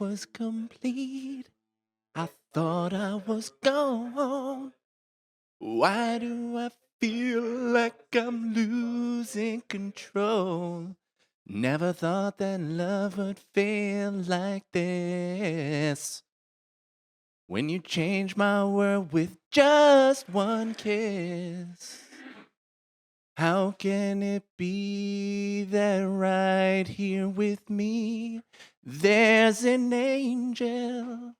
was complete. I thought I was gone. Why do I feel like I'm losing control? Never thought that love would feel like this. When you change my world with just one kiss. How can it be that right here with me, there's an angel?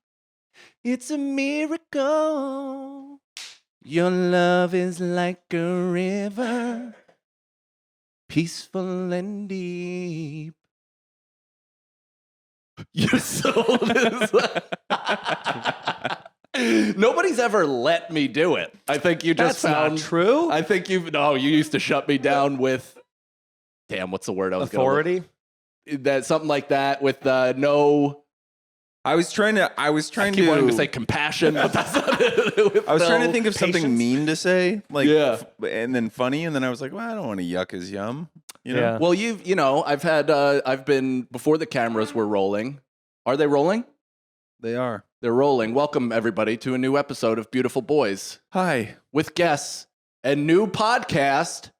It's a miracle. Your love is like a river, peaceful and deep. Your soul is... Nobody's ever let me do it. I think you just found... Not true. I think you used to shut me down with... Damn, what's the word I was going Authority? That something like that with no... I was trying to keep wanting to say compassion, but that's not it. I was trying to think of something mean to say, like, Yeah. and then funny, and then I was like, well, I don't want to yuck his yum. You know? Yeah. Well, I've been, before the cameras were rolling. Are they rolling? They are. They're rolling. Welcome, everybody, to a new episode of Beautiful Boys Hi. with guests and new podcast.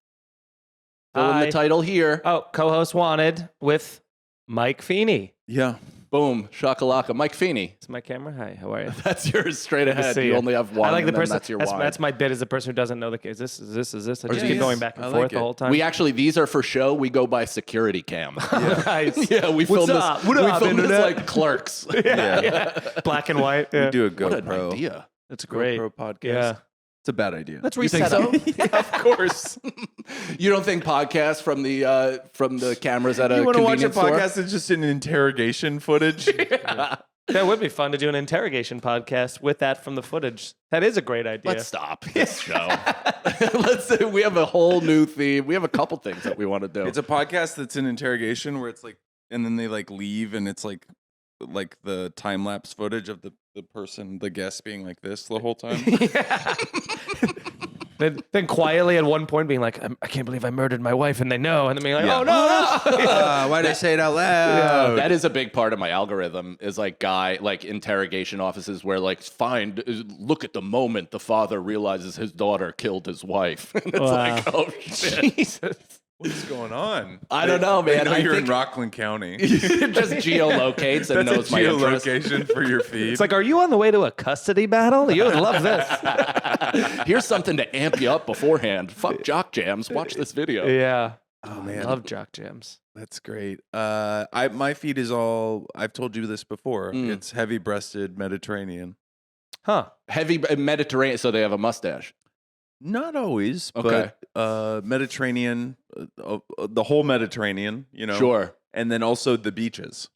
Fill in Hi. the title here. Oh, co-host wanted with Mike Feeney. Yeah. Boom. Shakalaka. Mike Feeney. Is my camera? Hi, how are you? That's yours straight Good to ahead. see You you. only have one. I like the and then person. That's your wide. That's my bit as a person who doesn't know the case. Is this? I just keep yes. going back and I forth like the it. whole time. We actually, these are for show. We go by security cam. Nice. Yeah, we What's film up? this. What we up, film this internet? like Clerks. yeah. Black and white. Yeah. We do a What an GoPro. idea. That's great. GoPro podcast. Yeah. It's a bad idea. Let's You think reset so? yeah, of course. You don't think podcasts from the cameras at a You want to watch a convenience store? podcast that's just an interrogation footage? That would be fun to do an interrogation podcast with that from the footage. That is a great idea. Let's stop this show. Let's say we have a whole new theme. We have a couple things that we want to do. It's a podcast that's an interrogation where it's like, and then they like leave, and it's like the time lapse footage of the person, the guest being like this the whole time. Yeah. then quietly at one point being like, I can't believe I murdered my wife, and they know, and then being like, Yeah. oh no. Why'd I say it out loud? that is a big part of my algorithm is like interrogation offices where like look at the moment the father realizes his daughter killed his wife. And it's like, oh shit. Jesus. What's going on? I don't know, They man. know I you're think- in Rockland County. It just geolocates and That's knows a my interest. geolocation for your feed. It's like, are you on the way to a custody battle? You would love this. Here's something to amp you up beforehand. Fuck jock jams. Watch this video. Yeah. oh I man, love jock jams. that's great. My feed is all. I've told you this before. Mm. It's heavy-breasted Mediterranean. Huh. Heavy Mediterranean, so they have a mustache. Not always, Okay. but Mediterranean, the whole Mediterranean, you know. Sure. And then also the beaches.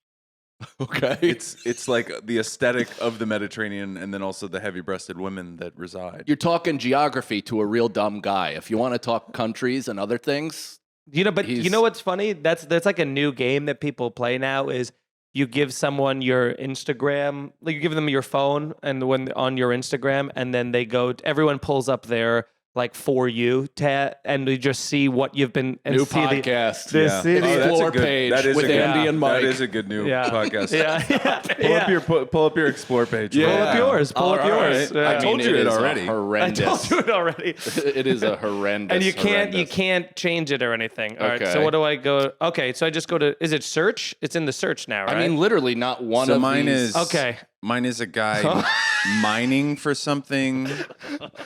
Okay. It's like the aesthetic of the Mediterranean, and then also the heavy-breasted women that reside. You're talking geography to a real dumb guy. If you want to talk countries and other things, You know, but He's- you know what's funny? That's like a new game that people play now is you give someone your Instagram, like you give them your phone and when on your Instagram, and then they go, everyone pulls up their like For You tab, and they just see what you've been, and new see podcast. The, Yeah. see Oh, the- that's a Explore good- page that is with a good- Andy and Mike. That is a good new Yeah. podcast. yeah. Pull up your explore page. Yeah. Pull up yours. Pull up All right. yours. I Yeah. told you it it is already. a I horrendous. told you it already. It is a horrendous. And you horrendous. can't change it or anything. All right. Okay. So what do I go? Okay. So I just go to. Is it search? It's in the search now, right? I mean, literally, not one So of mine these. is okay. Mine is a guy mining for something,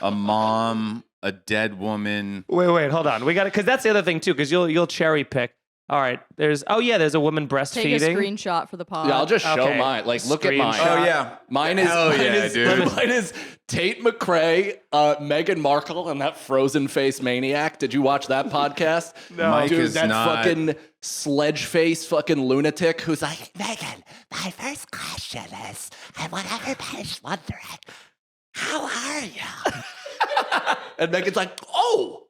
a mom, a dead woman. Wait, hold on. We got it because that's the other thing too. Because you'll cherry pick. All right. There's a woman Take a breastfeeding. screenshot for the pod. Yeah, I'll just show Okay. mine. Like, look at mine. Screenshot. Oh yeah, Mine is, Hell yeah, dude. Mine is Tate McRae, Meghan Markle, and that frozen face maniac. Did you watch that podcast? No. Mike Dude, is that not. fucking sledge face fucking lunatic who's like, Megan, my first question is, and what everybody's wondering, how are you? and Megan's like, oh,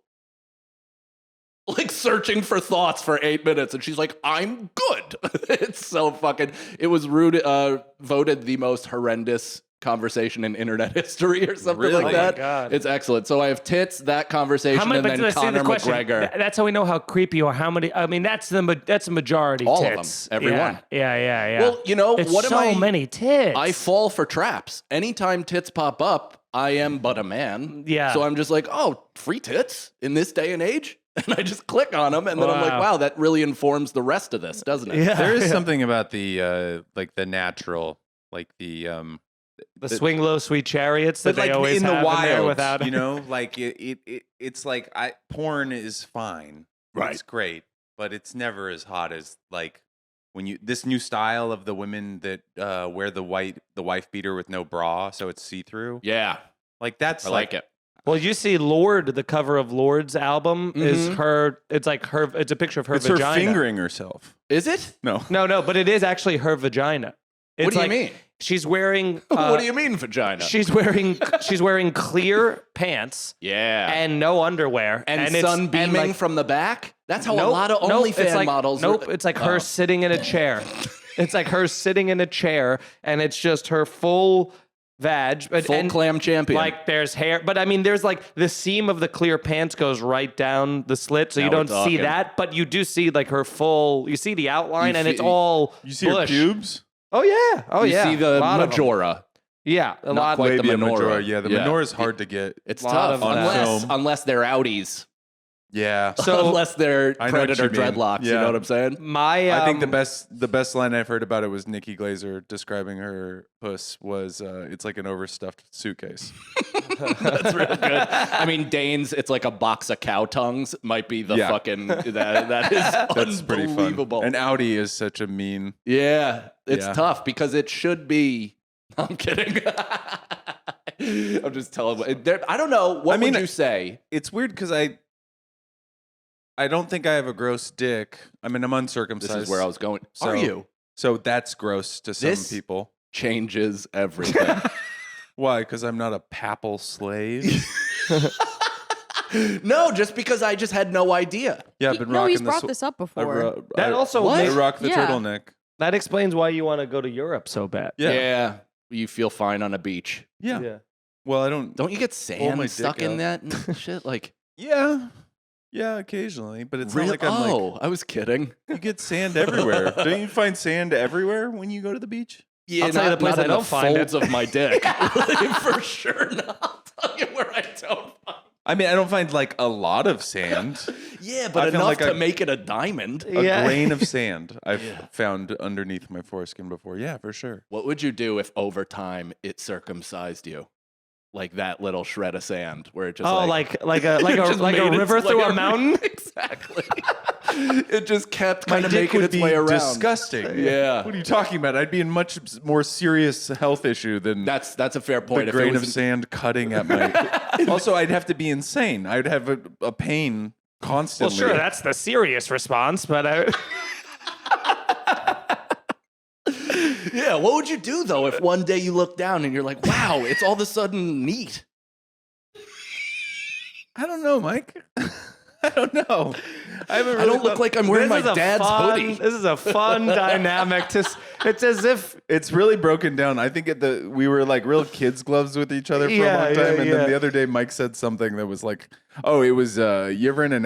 like searching for thoughts for 8 minutes, and she's like, I'm good. It's so fucking. It was voted the most horrendous conversation in internet history or something Really? like Oh my that. God. It's excellent. So I have tits, that conversation, and then let's see Conor the question. McGregor. That's how we know how creepy you are. How many? I mean, that's the majority. All of them. tits. Everyone. Yeah. Well, you know, it's what am I? many tits. I fall for traps. Anytime tits pop up, I am but a man. Yeah. So I'm just like, oh, free tits in this day and age? And I just click on them, and then I'm like, Wow. wow, that really informs the rest of this, doesn't it? Yeah. There is something about the like the natural, like the swing low, sweet chariots that but they like always in the have in there wild, without you know, like it's like porn is fine, Right. It's great, but it's never as hot as like when you this new style of the women that wear the wife beater with no bra, so it's see through. Yeah, Like that's I like it. Well, you see, Lorde, the cover of Lorde's album is her. It's like her. It's a picture of her It's vagina. her fingering herself. Is it? No, No, but it is actually her vagina. It's What do you like mean? She's wearing. What do you mean, vagina? She's wearing clear pants yeah. and no underwear And it's- sun beaming like, from the back? That's how a nope, lot of nope, OnlyFans it's like, models Nope, are. it's like her sitting in a chair. It's like her sitting in a chair, and it's just her full vag. Full and, clam champion. Like there's hair, but I mean, there's like the seam of the clear pants goes right down the slit, so Now you we're don't see talking. that, but you do see like her full. You see the outline, You and it's see- all you see her bush. pubes. Oh yeah, oh you yeah. see the A lot of them. majora. Yeah, a Not lot. quite the Labia menorah. majora. Yeah, the menorah is hard to get. It's Lot tough of on unless film. unless they're outies. Yeah, So unless they're I know what predator you mean. dreadlocks. You Yeah. know what I'm saying? My I think the best line I've heard about it was Nikki Glazer describing her puss was it's like an overstuffed suitcase. That's real good. I mean, Dane's, it's like a box of cow tongues. Might be the Yeah. fucking that is That's pretty fun. unbelievable. And Outie is such a mean. Yeah, it's Yeah. tough because it should be. I'm kidding. I'm just telling. I don't know. What mean, would you say? It's weird because I don't think I have a gross dick. I mean, I'm uncircumcised. This is where I was going. So- Are you? So that's gross to some This- people. Changes everything. Why? Because I'm not a papal slave. No, just because I just had no idea. Yeah, I've been No, rocking he's the brought sw- this up I before. ro- That I- also What? I makes, rock the Yeah. turtleneck. that explains why you want to go to Europe so bad. Yeah. You feel fine on a beach. Yeah. Well, I don't. Don't you get Pull my sand stuck dick in out. that and shit? Like, Yeah. Yeah, occasionally, but it's really? not like I'm like I was kidding. you get sand everywhere. Don't you find sand everywhere when you go to the beach? Yeah, I'll tell you the place not I in don't the find folds it. of my dick. For sure not. I'll tell you where I don't find. I mean, I don't find like a lot of sand. Yeah, I but feel enough like to I- make it a diamond. A Yeah. grain of sand I've Yeah. found underneath my foreskin before. Yeah, for sure. What would you do if over time it circumcised you? Like that little shred of sand where it just Oh, like a just like a made river its- through like a mountain. Exactly. It just kept My kind of dick making would its be way around. disgusting. Yeah. What are you talking about? I'd be in much more serious health issue than That's a fair point. the If it grain was of sand cutting at my. Also, I'd have to be insane. I'd have a pain Well, constantly. sure, that's the serious response, but yeah, what would you do though if one day you look down and you're like, wow, it's all of a sudden neat? I don't know, Mike. I don't know. I haven't. Really I don't look like I'm wearing my this is a dad's fun, hoodie. This is a fun dynamic. It's as if It's really broken down. I think we were like real kids gloves with each other for Yeah, a long time, and yeah. then the other day Mike said something that was like, "Oh, it was you ever in an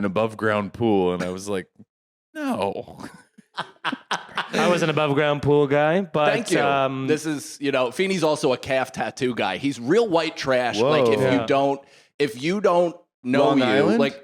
above ground pool?" And I was like, "No." I was an above ground pool guy, but Thank you. This is, Feeney's also a calf tattoo guy. He's real white trash. Whoa. Like Yeah. if you don't know Long you, Island? like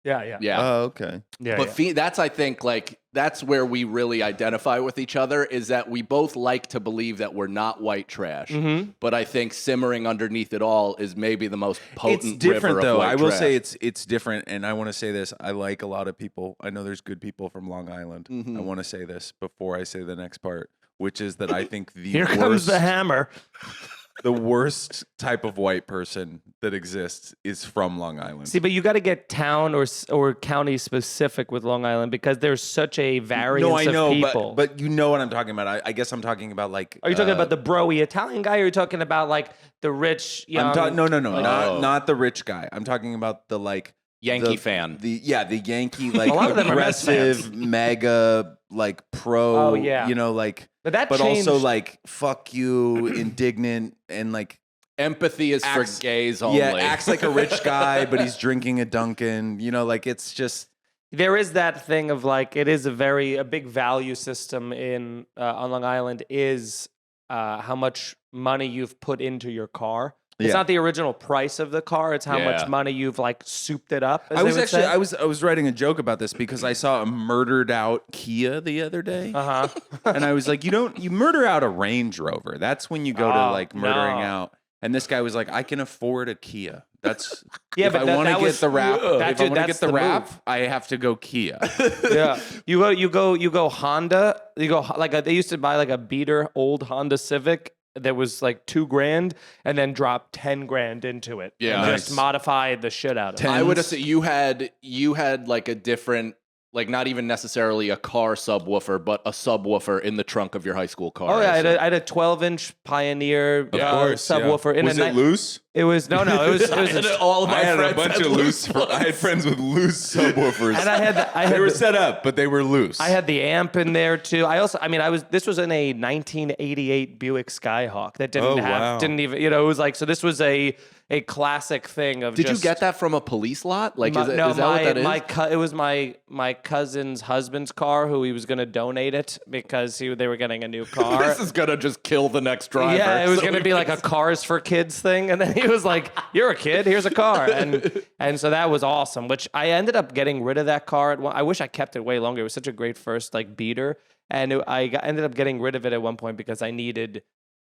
yeah. yeah. Oh, okay. But that's, I think, like, that's where we really identify with each other, is that we both like to believe that we're not white trash. Mhm. But I think simmering underneath it all is maybe the most potent It's different river though. of white I will trash. say it's different, and I want to say this. I like a lot of people. I know there's good people from Long Island. Mhm. I want to say this before I say the next part, which is that I think the Here worst, comes the hammer. the worst type of white person that exists is from Long Island. See, but you got to get town or county specific with Long Island because there's such a variance no, I know, of people. but you know what I'm talking about. I guess I'm talking about like. Are you talking about the broy Italian guy, or are you talking about like the rich young? No, Like- not the rich guy. I'm talking about the like Yankee fan. The Yankee like A lot of them are Mets aggressive, mega like pro. Oh, yeah. You know, like But that but changed. also like fuck you, indignant, and like Empathy is acts- for gays only. yeah, acts like a rich guy, but he's drinking a Dunkin'. You know, like it's just There is that thing of like it is a big value system in on Long Island is how much money you've put into your car. It's Yeah. not the original price of the car; it's how Yeah. much money you've like souped it up. As I was they would actually say. I was writing a joke about this because I saw a murdered out Kia the other day. Uh-huh. And I was like, you murder out a Range Rover. That's when you go to Oh, like murdering no. out. And this guy was like, I can afford a Kia. That's Yeah, if but I that- want to that get was- the rap. Ugh. If That- I dude, want to that's get the the rap, move. I have to go Kia. Yeah, you go Honda. You go like they used to buy like a beater old Honda Civic that was like $2,000 and then drop 10 grand into it. Yeah. and Nice. just modify the shit out of it. I would Tens. assume you had like a different, like not even necessarily a car subwoofer, but a subwoofer in the trunk of your high school car. Oh yeah, I I had a 12-inch Pioneer subwoofer. Was a it loose? It was no, it was all of my I had a friends bunch had of loose. I had friends with loose subwoofers. and I had they were set up, but they were loose. I had the amp in there too. This was in a 1988 Buick Skyhawk that wow. didn't even, it was like, so this was a classic thing of Did you just- get that from a police lot? Like, My- is that no, what that is? it was my cousin's husband's car who he was going to donate it because they were getting a new car. This is gonna just kill the next driver. Yeah, it was So going to be like a Cars for Kids thing, and then he was like, "You're a kid. Here's a car," and so that was awesome. Which I ended up getting rid of that car. I wish I kept it way longer. It was such a great first like beater, and ended up getting rid of it at one point because I needed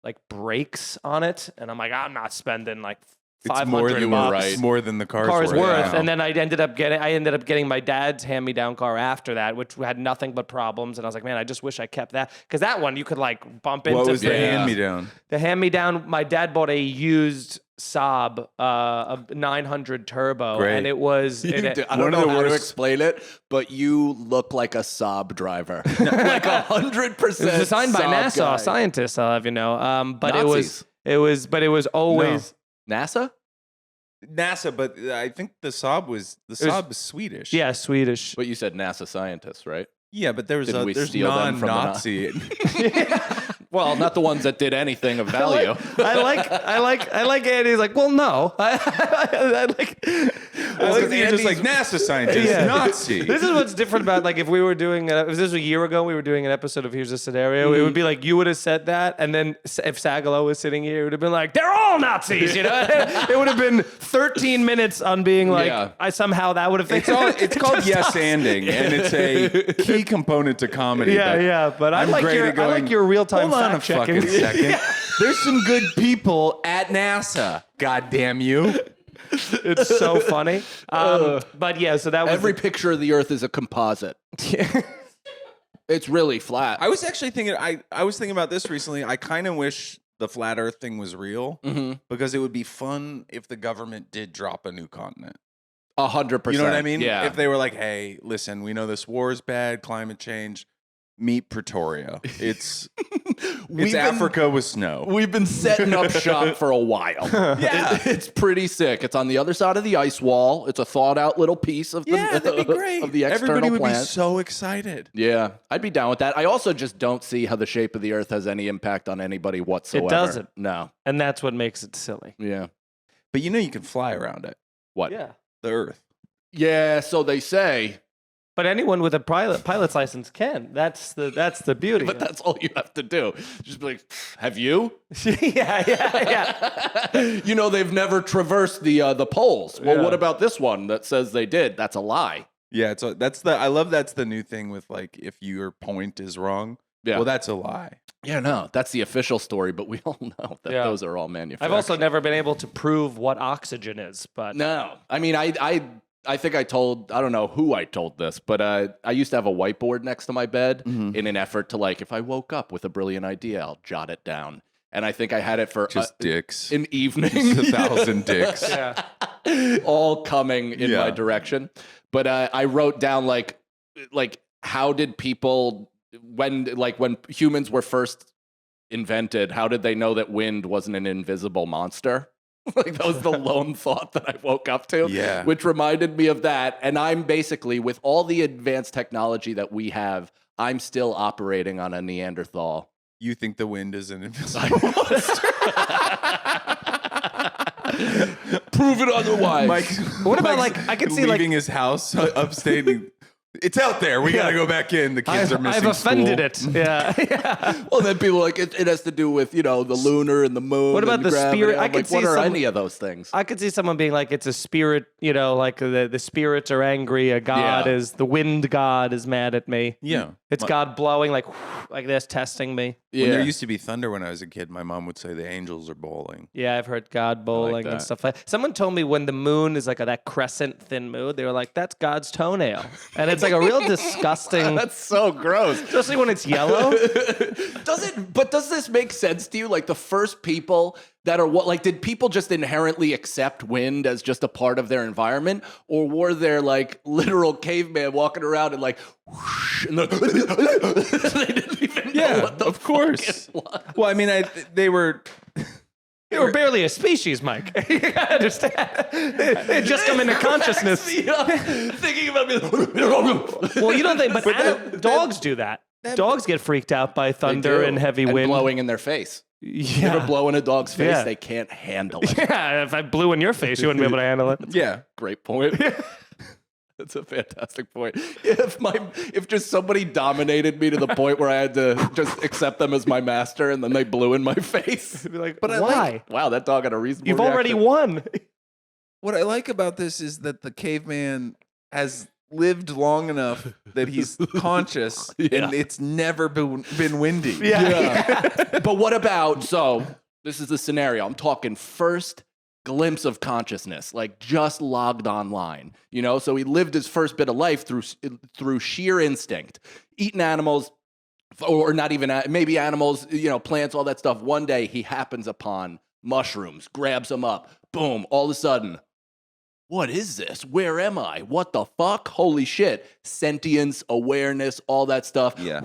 like brakes on it, and I'm like, I'm not spending like It's more $500 than bucks. right. more than the car's Car's worth, Yeah. and then I ended up getting my dad's hand-me-down car after that, which had nothing but problems. And I was like, man, I just wish I kept that because that one you could like bump into. What was the things. Yeah. hand-me-down? The hand-me-down, my dad bought a used Saab, a 900 turbo, Great. and it was. I it- don't One of know the how to worst- explain it, but you look like a Saab driver, like 100%. it was designed by Saab NASA guy. scientists, I'll have you know. But Nazis. it was always. NASA. NASA, but I think the Saab was is Swedish. Yeah, Swedish. But you said NASA scientists, right? Yeah, but there's Didn't we there's steal them from the non-Nazi. Well, not the ones that did anything of value. I like Andy's like, well, no. I like. I like that you're just like NASA scientist, Yeah. Nazi. This is what's different about like if we were doing if this was a year ago, we were doing an episode of Here's a Scenario. It would be like you would have said that, and then if Sagalo was sitting here, it would have been like they're all Nazis. You know, it would have been 13 minutes on being like Yeah. I somehow that would have. It's called yes anding, and it's a key component to comedy. Yeah, but yeah, but I I'm like great your at going, real time Hold on a fact checking. fucking second. There's some good people at NASA. God damn you. It's so funny. But yeah, so that was Every picture of the Earth is a composite. It's really flat. I was actually thinking. I was thinking about this recently. I kind of wish the flat Earth thing was real because it would be fun if the government did drop a new continent. 100%. You know what I mean? Yeah. If they were like, "Hey, listen, we know this war is bad, climate change. Meet Pretoria. It's We've been- Africa with snow." We've been setting up shop for a while. Yeah. It's pretty sick. It's on the other side of the ice wall. It's a thought out little piece of the, Yeah, that'd be great. of the external Everybody would plant. be so excited. Yeah, I'd be down with that. I also just don't see how the shape of the Earth has any impact on anybody whatsoever. doesn't. No. and that's what makes it silly. Yeah. But you know, you can fly around it, What? Yeah. the Earth. Yeah, so they say. But anyone with a pilot's license can. That's the beauty. But that's all you have to do. Just be like, have you? yeah. You know, they've never traversed the poles. Well, Yeah. what about this one that says they did? That's a lie. Yeah, I love that's the new thing with like if your point is wrong. Yeah. Well, that's a lie. Yeah, no, that's the official story, but we all know that Yeah. those are all manufactured. I've also never been able to prove what oxygen is, but No. I mean, I think I don't know who I told this, but I used to have a whiteboard next to my bed in an effort to like, if I woke up with a brilliant idea, I'll jot it down. And I think I had it for Just dicks. an evening. Just 1,000 dicks. yeah. all coming in my Yeah. direction. But I wrote down like how did people when humans were first invented, how did they know that wind wasn't an invisible monster? Like that was the lone thought that I woke up to. Yeah. Which reminded me of that. And I'm basically, with all the advanced technology that we have, I'm still operating on a Neanderthal. You think the wind is an invisible monster? Prove it otherwise. Mike, What about, Mike's like, I could see, like- leaving his house upstate. And, it's out there. We gotta go back in. The kids are missing. I've offended school. it. Yeah. Well, then people are like, it has to do with, the lunar and the moon. What about and the gravity. spirit? I'm I could like, see what are some- any of those things? I could see someone being like, it's a spirit, like the spirits are angry. A god Yeah. is, the wind god is mad at me. Yeah. It's God blowing like this, testing me. When there used to be thunder when I was a kid, my mom would say the angels are bowling. Yeah, I've heard God bowling and that. stuff like. Someone told me when the moon is like that crescent thin moon, they were like, "That's God's toenail," and it's like a real disgusting. That's so gross. Especially when it's yellow. Does this make sense to you? Like the first people that are did people just inherently accept wind as just a part of their environment? Or were there like literal cavemen walking around and like, whoosh, and they didn't even know what the of course. fuck it was? Well, I mean, they were. They were barely a species, Mike. You gotta understand. They just come into consciousness. Thinking about me. Well, you don't think, but dogs do that. Dogs get freaked out by thunder and heavy wind. blowing in their face. You Yeah. ever blow in a dog's face? Yeah. They can't handle it. Yeah, if I blew in your face, you wouldn't be able to handle it. Yeah. Great point. That's a fantastic point. If just somebody dominated me to the point where I had to just accept them as my master, and then they blew in my face. Be like, But I why? Wow, that dog had a reasonable. You've already reaction. won. What I like about this is that the caveman has lived long enough that he's conscious and it's never been windy. But what about, so this is the scenario. I'm talking first glimpse of consciousness, like just logged online, so he lived his first bit of life through sheer instinct, eating animals, or not even, maybe animals, plants, all that stuff. One day he happens upon mushrooms, grabs them up, boom, all of a sudden, what is this? Where am I? What the fuck? Holy shit. Sentience, awareness, all that stuff. Yeah.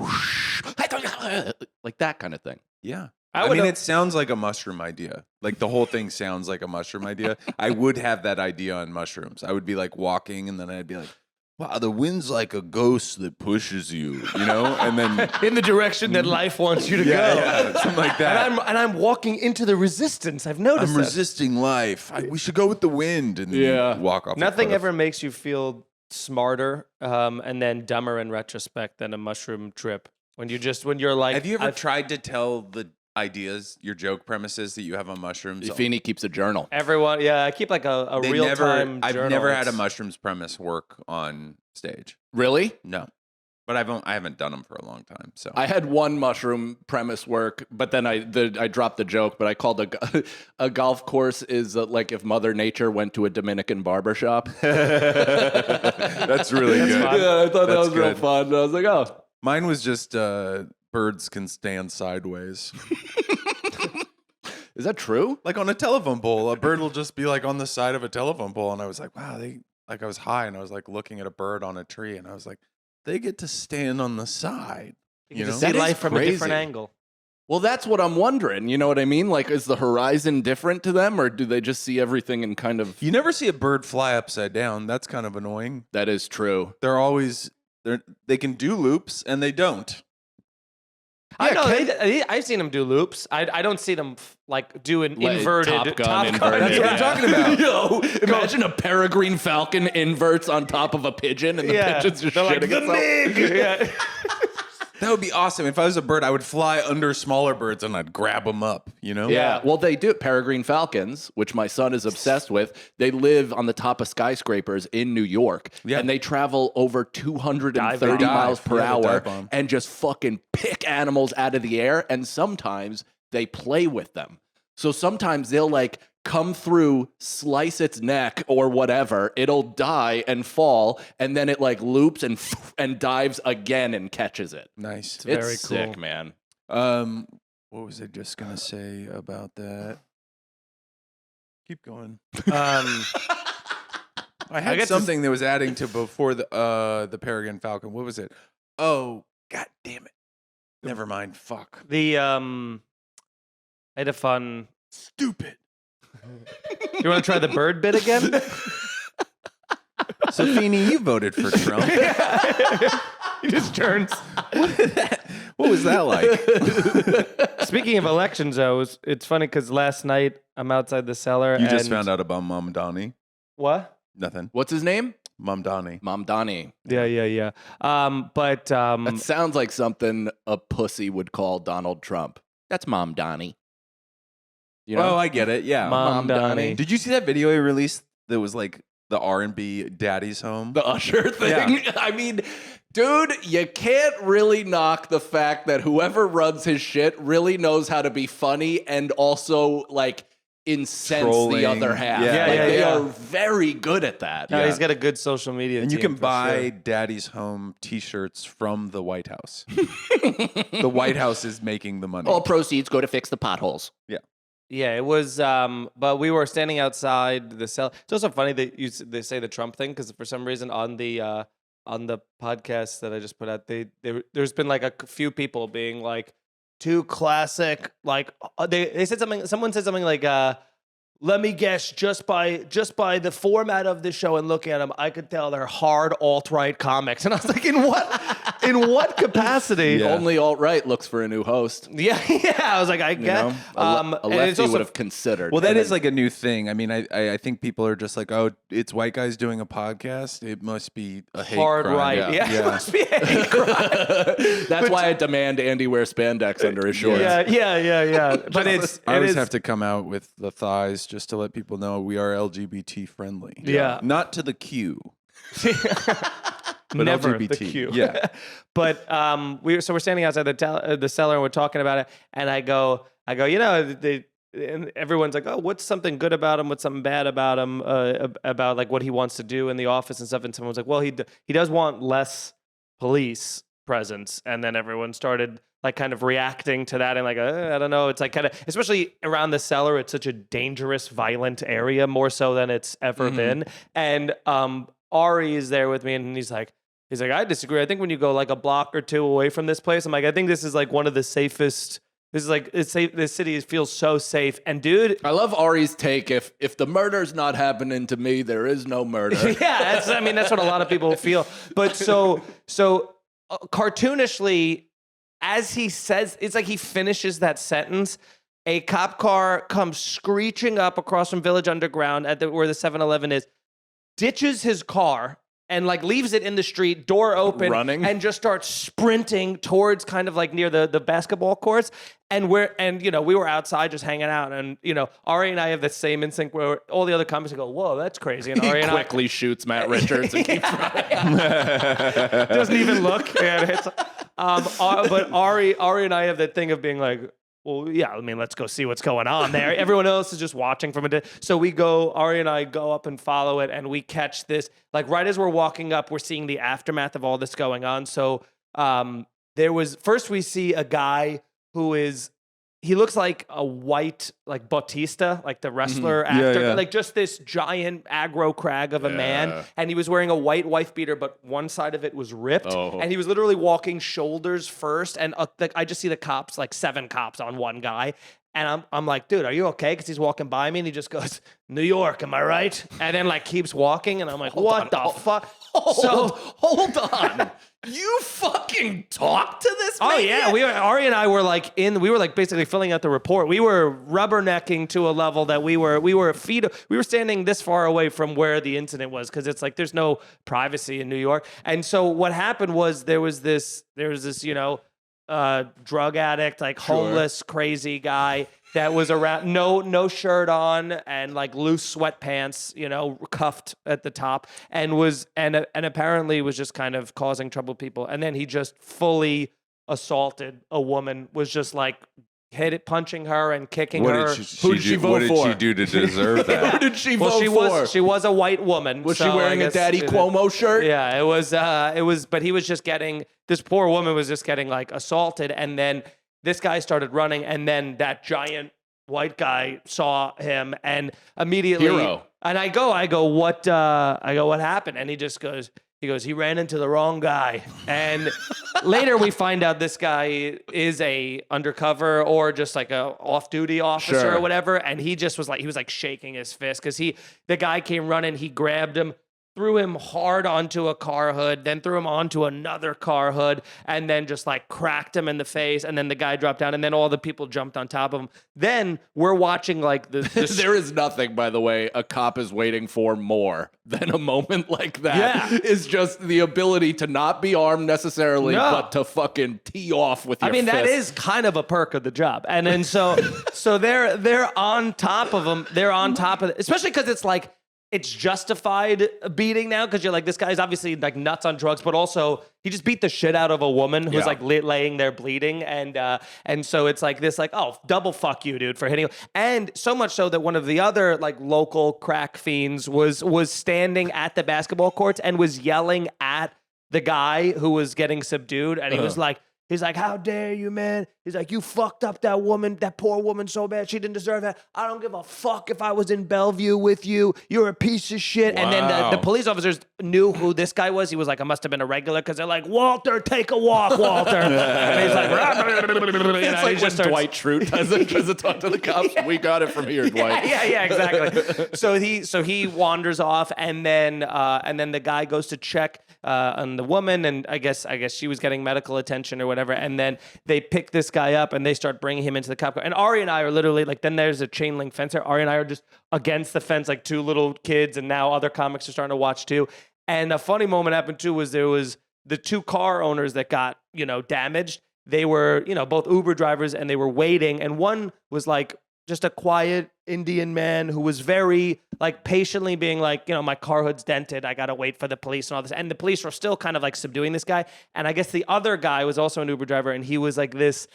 Like that kind of thing. Yeah. I I would mean, have- it sounds like a mushroom idea. Like the whole thing sounds like a mushroom idea. I would have that idea on mushrooms. I would be like walking and then I'd be like, wow, the wind's like a ghost that pushes you, And then In the direction that life wants you to go. yeah, something like that. And I'm walking into the resistance. I've noticed I'm that. resisting life. We should go with the wind and walk off. a Nothing cliff. ever makes you feel smarter and then dumber in retrospect than a mushroom trip. When you're like, Have you ever tried to tell the ideas, your joke premises that you have on mushrooms? Feeney keeps a journal. everyone, I keep like a They real never- time. I've never had a mushrooms premise work on stage. Really? No, but I haven't done them for a long time. So I had one mushroom premise work, but then I dropped the joke, but I called a golf course is like if Mother Nature went to a Dominican barbershop. that's really good. fun. Yeah, I thought that That's was real good. fun. I was like, oh. Mine was just birds can stand sideways. Is that true? Like on a telephone pole, a bird will just be like on the side of a telephone pole, and I was like, wow, I was high, and I was like looking at a bird on a tree, and I was like, they get to stand on the side. You can just That see is life from a different crazy. angle. Well, that's what I'm wondering. You know what I mean? Like, is the horizon different to them, or do they just see everything in kind of? You never see a bird fly upside down. That's kind of annoying. That is true. They're always they can do loops, and they don't. I know. I've seen them do loops. I don't see them like do an Like inverted Top Gun inverted. That's what I'm talking about. Yo, imagine a peregrine falcon inverts on top of a pigeon, and the pigeon's just They're like, shitting itself. yeah. That would be awesome. If I was a bird, I would fly under smaller birds and I'd grab them up. Yeah, well, they do. Peregrine falcons, which my son is obsessed with, they live on the top of skyscrapers in New York, Yeah. and they travel over 230 Dive. miles per Yeah, they hour dive bomb. and just fucking pick animals out of the air, and sometimes they play with them. So sometimes they'll like come through, slice its neck or whatever, it'll die and fall, and then it like loops and dives again and catches it. Nice. It's very sick, cool. man. What was I just gonna say about that? Keep going. Um, I had guess something that was adding to before the peregrine falcon. What was it? Oh, god damn it! Never mind. Fuck. I had a fun. Stupid. You want to try the bird bit again? So, Feeney, you voted for Trump. He just turns. What was that like? Speaking of elections, though, it's funny because last night I'm outside the cellar. You just and- found out about Mamdani. What? Nothing. What's his name? Mamdani. Mamdani. Yeah. But That sounds like something a pussy would call Donald Trump. That's Mamdani. You know? Oh, I get it. Yeah. Mom Mamdani. Donnie. Did you see that video he released that was like the R&B Daddy's Home? The Usher thing. Yeah. I mean, dude, you can't really knock the fact that whoever runs his shit really knows how to be funny and also like incense Trolling. the other half. Yeah. Like, they Yeah. are very good at that. No, Yeah. he's got a good social media And you team can for buy sure. Daddy's Home t-shirts from the White House. The White House is making the money. All proceeds go to fix the potholes. Yeah, it was. But we were standing outside the cell. It's also funny that they say the Trump thing because for some reason on the podcast that I just put out, there's been like a few people being like too classic. Like they said something. Someone said something like, "Let me guess, just by the format of the show and looking at them, I could tell they're hard alt-right comics." And I was like, in what capacity? Yeah. Only alt-right looks for a new host. Yeah. I was like, I You get. know? A And it's lefty also would have considered. Well, that And is then- like a new thing. I mean, I think people are just like, oh, it's white guys doing a podcast. It must be a hate hard crime. right. Yeah. It must be a hate crime. That's why I demand Andy wear spandex under his shorts. Yeah. But I always have to come out with the thighs just to let people know we are LGBT friendly. Yeah. Not to the Q. never the LGBT. Q. Yeah. But we're standing outside the cellar and we're talking about it, and I go, you know, and everyone's like, oh, what's something good about him? What's something bad about him? About like what he wants to do in the office and stuff. And someone's like, well, he does want less police presence. And then everyone started like kind of reacting to that and like, I don't know. It's like kind of, especially around the cellar, it's such a dangerous, violent area, more so than it's ever been. And Ari is there with me, and he's like, I disagree. I think when you go like a block or two away from this place, I'm like, I think this is like one of the safest. This is like it's safe. This city feels so safe. And dude, I love Ari's take. If the murder's not happening to me, there is no murder. yeah, that's what a lot of people feel. But so cartoonishly, as he says, it's like he finishes that sentence. A cop car comes screeching up across from Village Underground at where the 7-Eleven is, ditches his car and like leaves it in the street, door open, Running? and just starts sprinting towards kind of like near the basketball courts. And we were outside just hanging out, and Ari and I have the same instinct where all the other comics go, "Whoa, that's crazy!" And Ari He and quickly shoots Matt Richards and keeps running. doesn't even look. Yeah, but Ari and I have that thing of being like, well, yeah, I mean, let's go see what's going on there. Everyone else is just watching from a So Ari and I go up and follow it, and we catch this. Like right as we're walking up, we're seeing the aftermath of all this going on. So first we see a guy he looks like a white, like Bautista, like the wrestler actor, yeah. like just this giant aggro crag of a man. And he was wearing a white wife beater, but one side of it was ripped. Oh. And he was literally walking shoulders first. And I just see the cops, like 7 cops on one guy. And I'm like, dude, are you okay? Because he's walking by me and he just goes, New York, am I right? And then like keeps walking. And I'm like, what the fuck? Hold on. You fucking talked to this man? Oh yeah, Ari and I were like basically filling out the report. We were rubbernecking to a level that we were standing this far away from where the incident was, because it's like there's no privacy in New York. And so what happened was there was this drug addict, like homeless, crazy guy that was around, no shirt on and like loose sweatpants, cuffed at the top, and apparently was just kind of causing trouble with people. And then he just fully assaulted a woman, was just like punching her and kicking her. Who did she vote for? What did she do to deserve that? Who did she Well, vote for? she was a white woman. Was so she I wearing a guess Daddy Cuomo shirt? Yeah, it was, but he was just this poor woman was just getting like assaulted, and then this guy started running, and then that giant white guy saw him and immediately Hero. And I go, what happened? And he just goes, he ran into the wrong guy. And later we find out this guy is a undercover or just like a off-duty officer or whatever. And he just was like shaking his fist because the guy came running, he grabbed him, threw him hard onto a car hood, then threw him onto another car hood, and then just like cracked him in the face. And then the guy dropped down, and then all the people jumped on top of him. Then we're watching like the There is nothing, by the way, a cop is waiting for more than a moment like that. Yeah. Is just the ability to not be armed necessarily, but to fucking tee off with your fist. that is kind of a perk of the job. And then so they're on top of him. They're on top of it, especially because it's like, it's justified beating now because you're like, this guy's obviously like nuts on drugs, but also he just beat the shit out of a woman who's like laying there bleeding. And so it's like this, like, oh, double fuck you, dude, for hitting him. And so much so that one of the other like local crack fiends was standing at the basketball courts and was yelling at the guy who was getting subdued. And he was like, he's like, how dare you, man? He's like, you fucked up that woman, that poor woman so bad. She didn't deserve that. I don't give a fuck if I was in Bellevue with you. You're a piece of shit. Wow. And then the police officers knew who this guy was. He was like, I must have been a regular because they're like, Walter, take a walk, Walter. And he's like, it's like when Dwight Schrute doesn't talk to the cops. We got it from here, Dwight. Yeah, exactly. So he wanders off, and then the guy goes to check on the woman, and I guess she was getting medical attention or whatever, and then they pick this guy up and they start bringing him into the cop car. And Ari and I are literally like, then there's a chain link fence there. Ari and I are just against the fence like two little kids, and now other comics are starting to watch too. And a funny moment happened too was there was the two car owners that got, damaged. They were, both Uber drivers, and they were waiting, and one was like just a quiet Indian man who was very like patiently being like, my car hood's dented. I got to wait for the police and all this. And the police were still kind of like subduing this guy. And I guess the other guy was also an Uber driver, and he was like this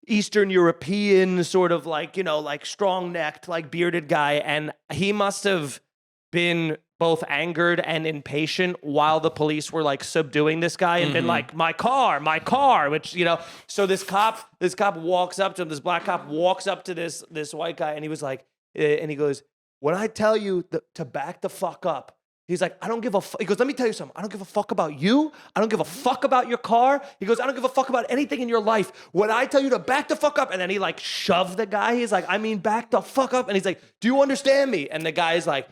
Eastern European sort of like, like strong necked, like bearded guy. And he must have been both angered and impatient while the police were like subduing this guy and been like, my car, which, so this cop walks up to him, this black cop walks up to this white guy, and he was like, and he goes, when I tell you to back the fuck up, he's like, I don't give a fuck. He goes, let me tell you something. I don't give a fuck about you. I don't give a fuck about your car. He goes, I don't give a fuck about anything in your life. When I tell you to back the fuck up, and then he like shoved the guy. He's like, I mean, back the fuck up. And he's like, do you understand me? And the guy's like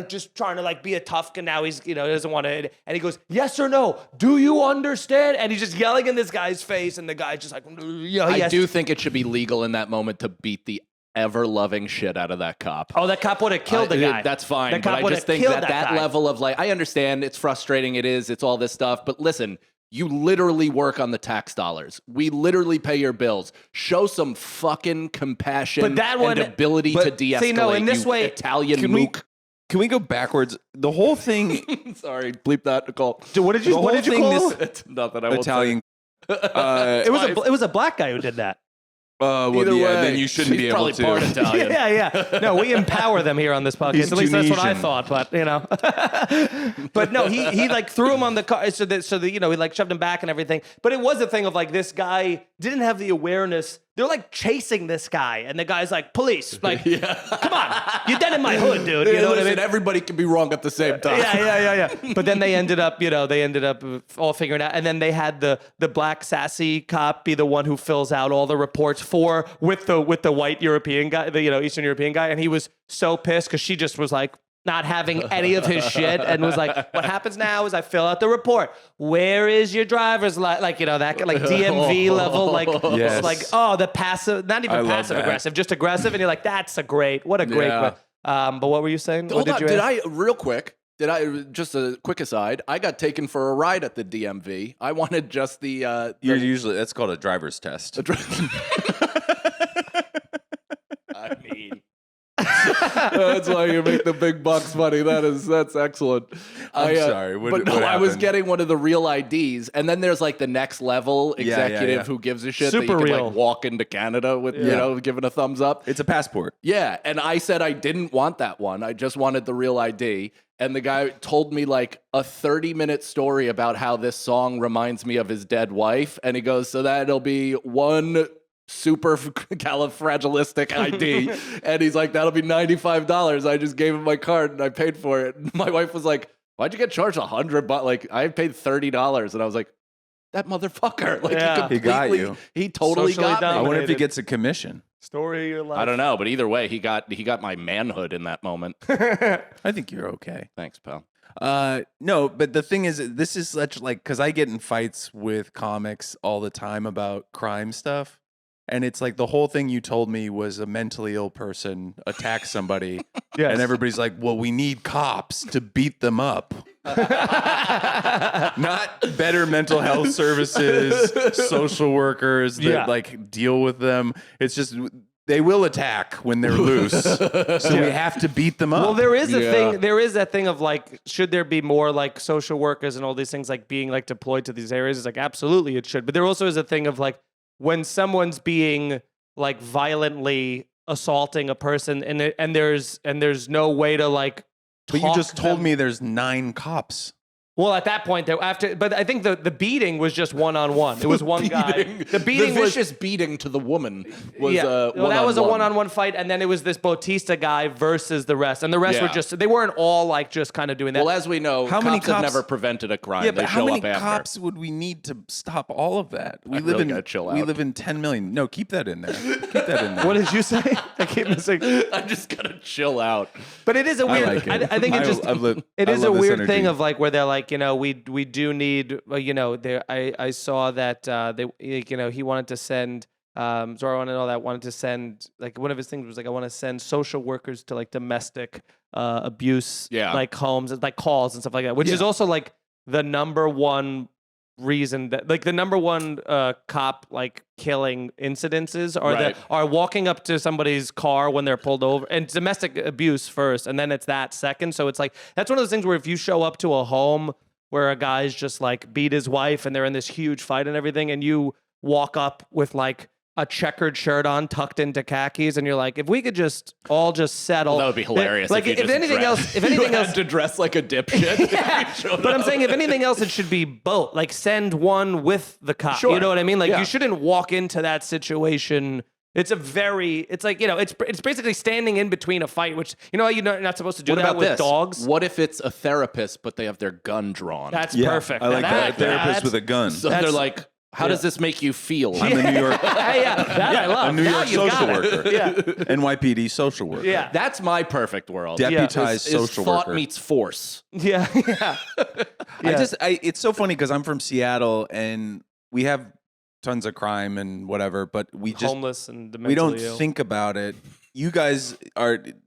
just trying to like be a tough guy. Now he's, doesn't want to. And he goes, yes or no? Do you understand? And he's just yelling in this guy's face. And the guy's just like, I do think it should be legal in that moment to beat the ever-loving shit out of that cop. Oh, that cop would have killed the guy. That's fine. But I just think that level of like, I understand it's frustrating. It's all this stuff. But listen, you literally work on the tax dollars. We literally pay your bills. Show some fucking compassion and ability to de-escalate. See, no, in this way, Italian mook. Can we go backwards? The whole thing. Sorry, bleep that, Nicole. Dude, what did you call him? It's nothing. I won't Italian. It was a black guy who did that. Either way, then you shouldn't be able to. Part Italian. Yeah. No, we empower them here on this podcast. He's At least Tunisian. that's what I thought. But but no, he like threw him on the car, so that he like shoved him back and everything. But it was a thing of like this guy didn't have the awareness. They're like chasing this guy, and the guy's like, police, like, come on, you're dead in my hood, dude. You know what I mean? Everybody can be wrong at the same time. Yeah. But then they ended up, all figuring it out, and then they had the black sassy cop be the one who fills out all the reports with the white European guy, the Eastern European guy, and he was so pissed because she just was like, not having any of his shit, and was like, what happens now is I fill out the report. Where is your driver's license? That like DMV level, like, yes. like, oh, the passive, not even passive aggressive, just aggressive. And you're like, what a great, but what were you saying? Hold on, real quick, just a quick aside, I got taken for a ride at the DMV. I wanted just the usually, that's called a driver's test. I mean, that's why you make the big bucks money. That's excellent. I'm sorry. What I was getting one of the real IDs, and then there's like the next level executive who gives a shit Super that you can real. like walk into Canada with, giving a thumbs up. It's a passport. Yeah, and I said I didn't want that one. I just wanted the real ID. And the guy told me like a 30-minute story about how this song reminds me of his dead wife, and he goes, so that'll be one super califragilistic ID. And he's like, that'll be $95. I just gave him my card and I paid for it. And my wife was like, why'd you get charged $100? Like I paid $30, and I was like, that motherfucker. Like He got you. He totally Socially got me. I wonder if he dominated. gets a commission. Story of your life. I don't know, but either way, he got my manhood in that moment. I think you're okay. Thanks, pal. No, but the thing is, this is such like, because I get in fights with comics all the time about crime stuff. And it's like the whole thing you told me was a mentally ill person attacked somebody. Yes. And everybody's like, well, we need cops to beat them up. Not better mental health services, social workers that like deal with them. It's just they will attack when they're loose. So we have to beat them up. Well, there is a thing. There is that thing of like, should there be more like social workers and all these things like being like deployed to these areas? It's like absolutely it should. But there also is a thing of like when someone's being like violently assaulting a person and there's no way to like. But you just told me there's 9 cops. Well, at that point, but I think the beating was just one-on-one. It was one guy. The beating the was vicious beating to the woman was well, that was a one-on-one fight, and then it was this Bautista guy versus the rest, and the rest were just they weren't all like just kind of doing that. Well, as we know, How many cops have cops- never prevented a crime. Yeah, They but show how many up after. cops would we need to stop all of that? We I live really in gotta chill we out. live in 10 million. No, keep that in there. Keep that in there. What did you say? I keep missing. I'm just gonna chill out. But it is a weird. like it. I think it just. It is a love this weird energy. thing of like where they're like, we do need, there. I saw that he wanted to send Zorro and all that wanted to send like one of his things was like I want to send social workers to like domestic abuse like homes and like calls and stuff like that, which is also like the number one reason that like the number one cop like killing incidences are that are walking up to somebody's car when they're pulled over and domestic abuse first and then it's that second. So it's like that's one of those things where if you show up to a home where a guy's just like beat his wife and they're in this huge fight and everything and you walk up with like a checkered shirt on tucked into khakis and you're like if we could just all just settle That would be hilarious. like if anything else to dress like a dipshit. But I'm saying if anything else, it should be both. Like send one with the cop. Sure. You know what I mean? Like Yeah. you shouldn't walk into that situation. It's like, it's basically standing in between a fight, which, how you're not supposed to do What that about with this? dogs? What if it's a therapist, but they have their gun drawn? That's Yeah, perfect. I like that. A therapist that's- with a gun. So they're like, how does this make you feel? I'm a New York that I love. a New Now York you got social it. worker. Yeah. NYPD social worker. Yeah. That's my perfect world. Deputized Is social thought worker. meets force. Yeah. It's so funny because I'm from Seattle and we have tons of crime and whatever, but we just Homeless and we don't mentally ill. think about it. You guys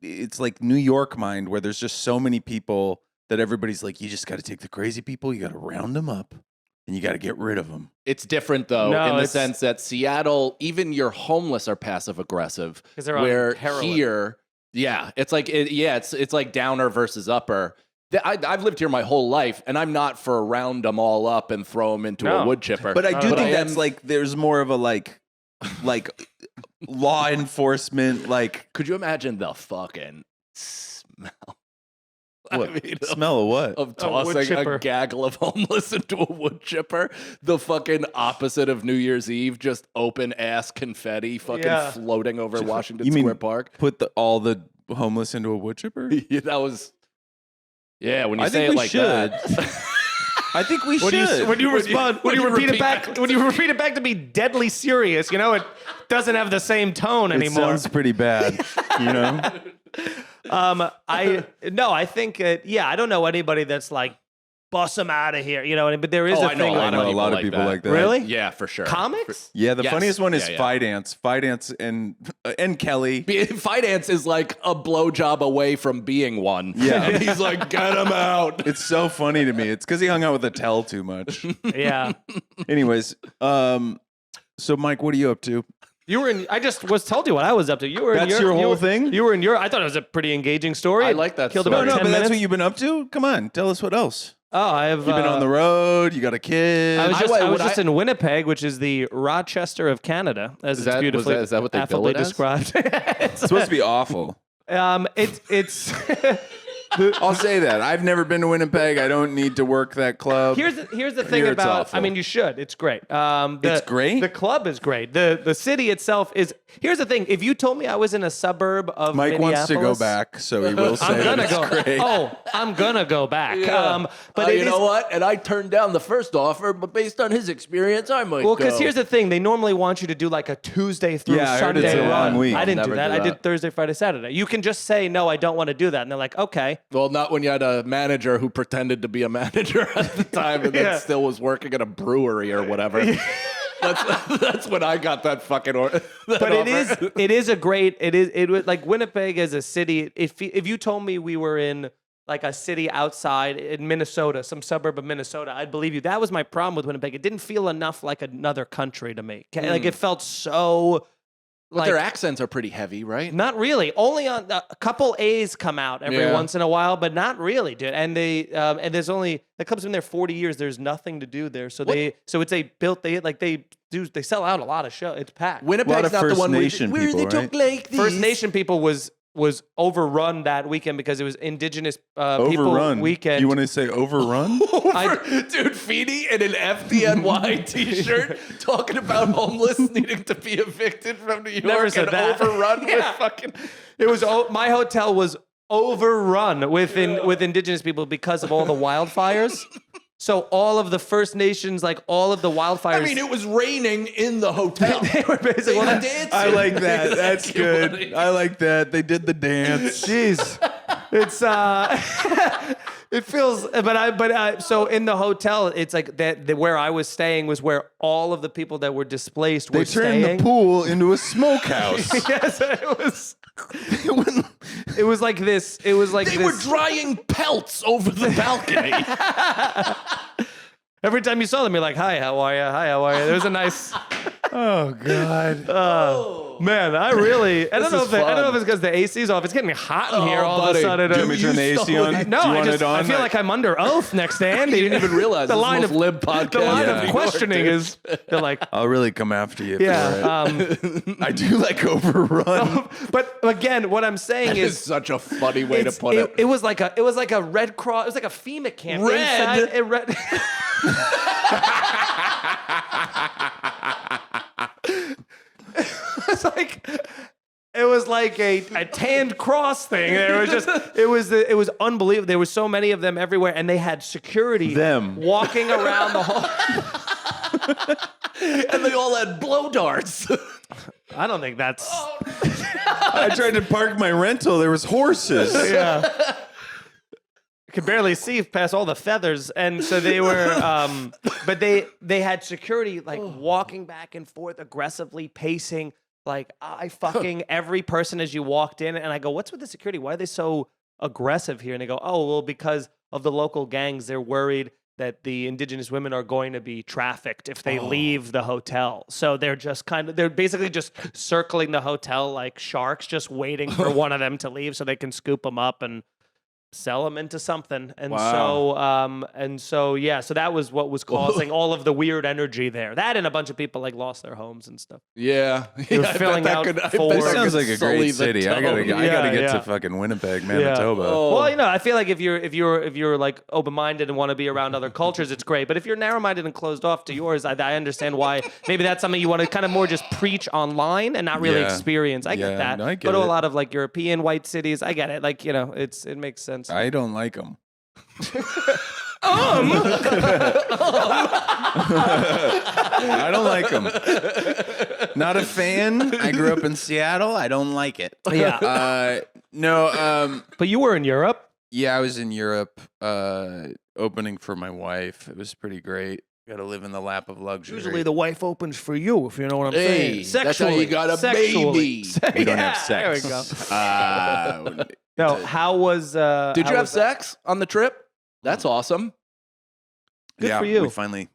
it's like New York mind where there's just so many people that everybody's like, you just got to take the crazy people, you got to round them up and you got to get rid of them. It's different though, No, in the it's- sense that Seattle, even your homeless are passive aggressive. 'Cause they're on Where heroin. here, it's like it's like downer versus upper. I've lived here my whole life, and I'm not for round them all up and throw them into a wood chipper. But I do But think I that's am- like there's more of a like law enforcement like could you imagine the fucking smell? what? I mean, Smell of what? of wood tossing chipper. a gaggle of homeless into a wood chipper. The fucking opposite of New Year's Eve, just open ass confetti fucking floating over Washington You mean Square Park. Put all the homeless into a wood chipper? Yeah, that was. Yeah, when you I say think it we like should. that. I think we should. When you respond, when you repeat it back, back- when you repeat it back to be deadly serious, it doesn't have the same tone it anymore. sounds pretty bad, you know? I think I don't know anybody that's like bust them out of here, but there is Oh, a I know thing. a I lot know a of lot of people like that. Really? Yeah, for sure. Comics? Yeah, the Yes. funniest one is Yeah, yeah. Fidance. Fidance and Kelly. Finance is like a blowjob away from being one. Yeah. And he's like, get him out. It's so funny to me. It's because he hung out with Attell too much. Yeah. Anyways, so Mike, what are you up to? You were in. I just was told you what I was up to. You were. That's in your whole you were- thing? You were in your. I thought it was a pretty engaging story. I like that Killed story. about No, 10 but that's minutes. what you've been up to? Come on, tell us what else. Oh, I have. You've been on the road, you got a kid. I was just, I- I was would just I- in Winnipeg, which is the Rochester of Canada, as Is it's that- beautifully is that what they bill affably it as? described. It's supposed to be awful. It's I'll say that. I've never been to Winnipeg. I don't need to work that club. Here's the thing Here it's about. awful. I mean, you should. It's great. It's great? The club is great. The city itself is. Here's the thing. If you told me I was in a suburb of Mike wants to go Minneapolis- back, so he will say I'm gonna that go. it's great. Oh, I'm gonna go back. But it you is- know what? And I turned down the first offer, but based on his experience, I might Well, go. because here's the thing. They normally want you to do like a Tuesday through Yeah, I heard it's Sunday a long run. week. I didn't I'll do never that. do I that. did Thursday, Friday, Saturday. You can just say, no, I don't want to do that. And they're like, okay. Well, not when you had a manager who pretended to be a manager at the time and then Yeah. still was working at a brewery or whatever. That's when I got that fucking But it is a great, it was like Winnipeg as a city. If you told me we were in like a city outside in Minnesota, some suburb of Minnesota, I'd believe you. That was my problem with Winnipeg. It didn't feel enough like another country to me. Like it felt so. But their accents are pretty heavy, right? Not really. Only on a couple A's come out every once in a while, but not really, dude. And they and there's only the club's been there 40 years. There's nothing to do there, so they sell out a lot of shows. It's packed. Winnipeg's not the First one where Nation they people, took right? like these. First Nation people was overrun that weekend because it was Indigenous Overrun. people weekend. You want to say overrun? Dude, Feeney in an FDNY t-shirt talking about homeless needing to be evicted from New York Never said and that. overrun Yeah. with fucking... It was my hotel was overrun with Indigenous people because of all the wildfires. So all of the First Nations, like all of the wildfires. I mean, it was raining in the hotel. they were basically. They Well, were that- dancing. I like that. That's Thank you, good. buddy. I like that. They did the dance. Jeez, it's it feels. So in the hotel, it's like that. Where I was staying was where all of the people that were displaced They were turned staying. the pool into a smokehouse. Yes, it was. It was like this. It was like They this. were drying pelts over the balcony. Every time you saw them, you're like, "Hi, how are you? Hi, how are you?" There was a nice. Oh God. Man, I really. I don't know is if it's because the AC's off. It's getting hot in here all buddy. of a sudden. Do you want me to turn the AC on? No, Do you I want just it on? I feel like I'm under oath next to Andy. You didn't even realize the this line is the of most lib podcast. the line Yeah. of questioning is they're like, I'll really come after you. yeah. For it. I do like overrun. But again, what I'm saying That is is. such a funny way to It's- put it. It was like a Red Cross. It was like a FEMA camp. Red? Inside, red. It was like a tanned cross thing. It was unbelievable. There were so many of them everywhere, and they had security Them. walking around the hall. And they all had blow darts. I don't think that's I tried to park my rental. There was horses. yeah. Could barely see past all the feathers, and so they were. But they had security like walking back and forth, aggressively pacing. Like I fucking every person as you walked in, and I go, "What's with the security? Why are they so aggressive here?" And they go, "Oh, well, because of the local gangs. They're worried that the Indigenous women are going to be trafficked if they leave the hotel. So they're basically just circling the hotel like sharks, just waiting for one of them to leave so they can scoop them up and sell them into something." And so that was what was causing all of the weird energy there. That and a bunch of people like lost their homes and stuff. Yeah. They were filling out It four. sounds like a great city. I gotta get Yeah. to fucking Winnipeg, Manitoba. Oh. Well, I feel like if you're like open-minded and want to be around other cultures, it's great. But if you're narrow-minded and closed off to yours, I understand why. Maybe that's something you want to kind of more just preach online and not really Yeah. experience. I get Yeah, that. no, I get Go to a it. lot of like European white cities. I get it. Like it makes sense. I don't like them. I don't like them. Not a fan. I grew up in Seattle. I don't like it. Yeah. No. But you were in Europe. Yeah, I was in Europe opening for my wife. It was pretty great. Got to live in the lap of luxury. Usually the wife opens for you, if you know what I'm Hey, saying. that's how you got a baby. We don't have There we sex. go. No, how was? Did you have sex on the trip? That's awesome. Good yeah, for you.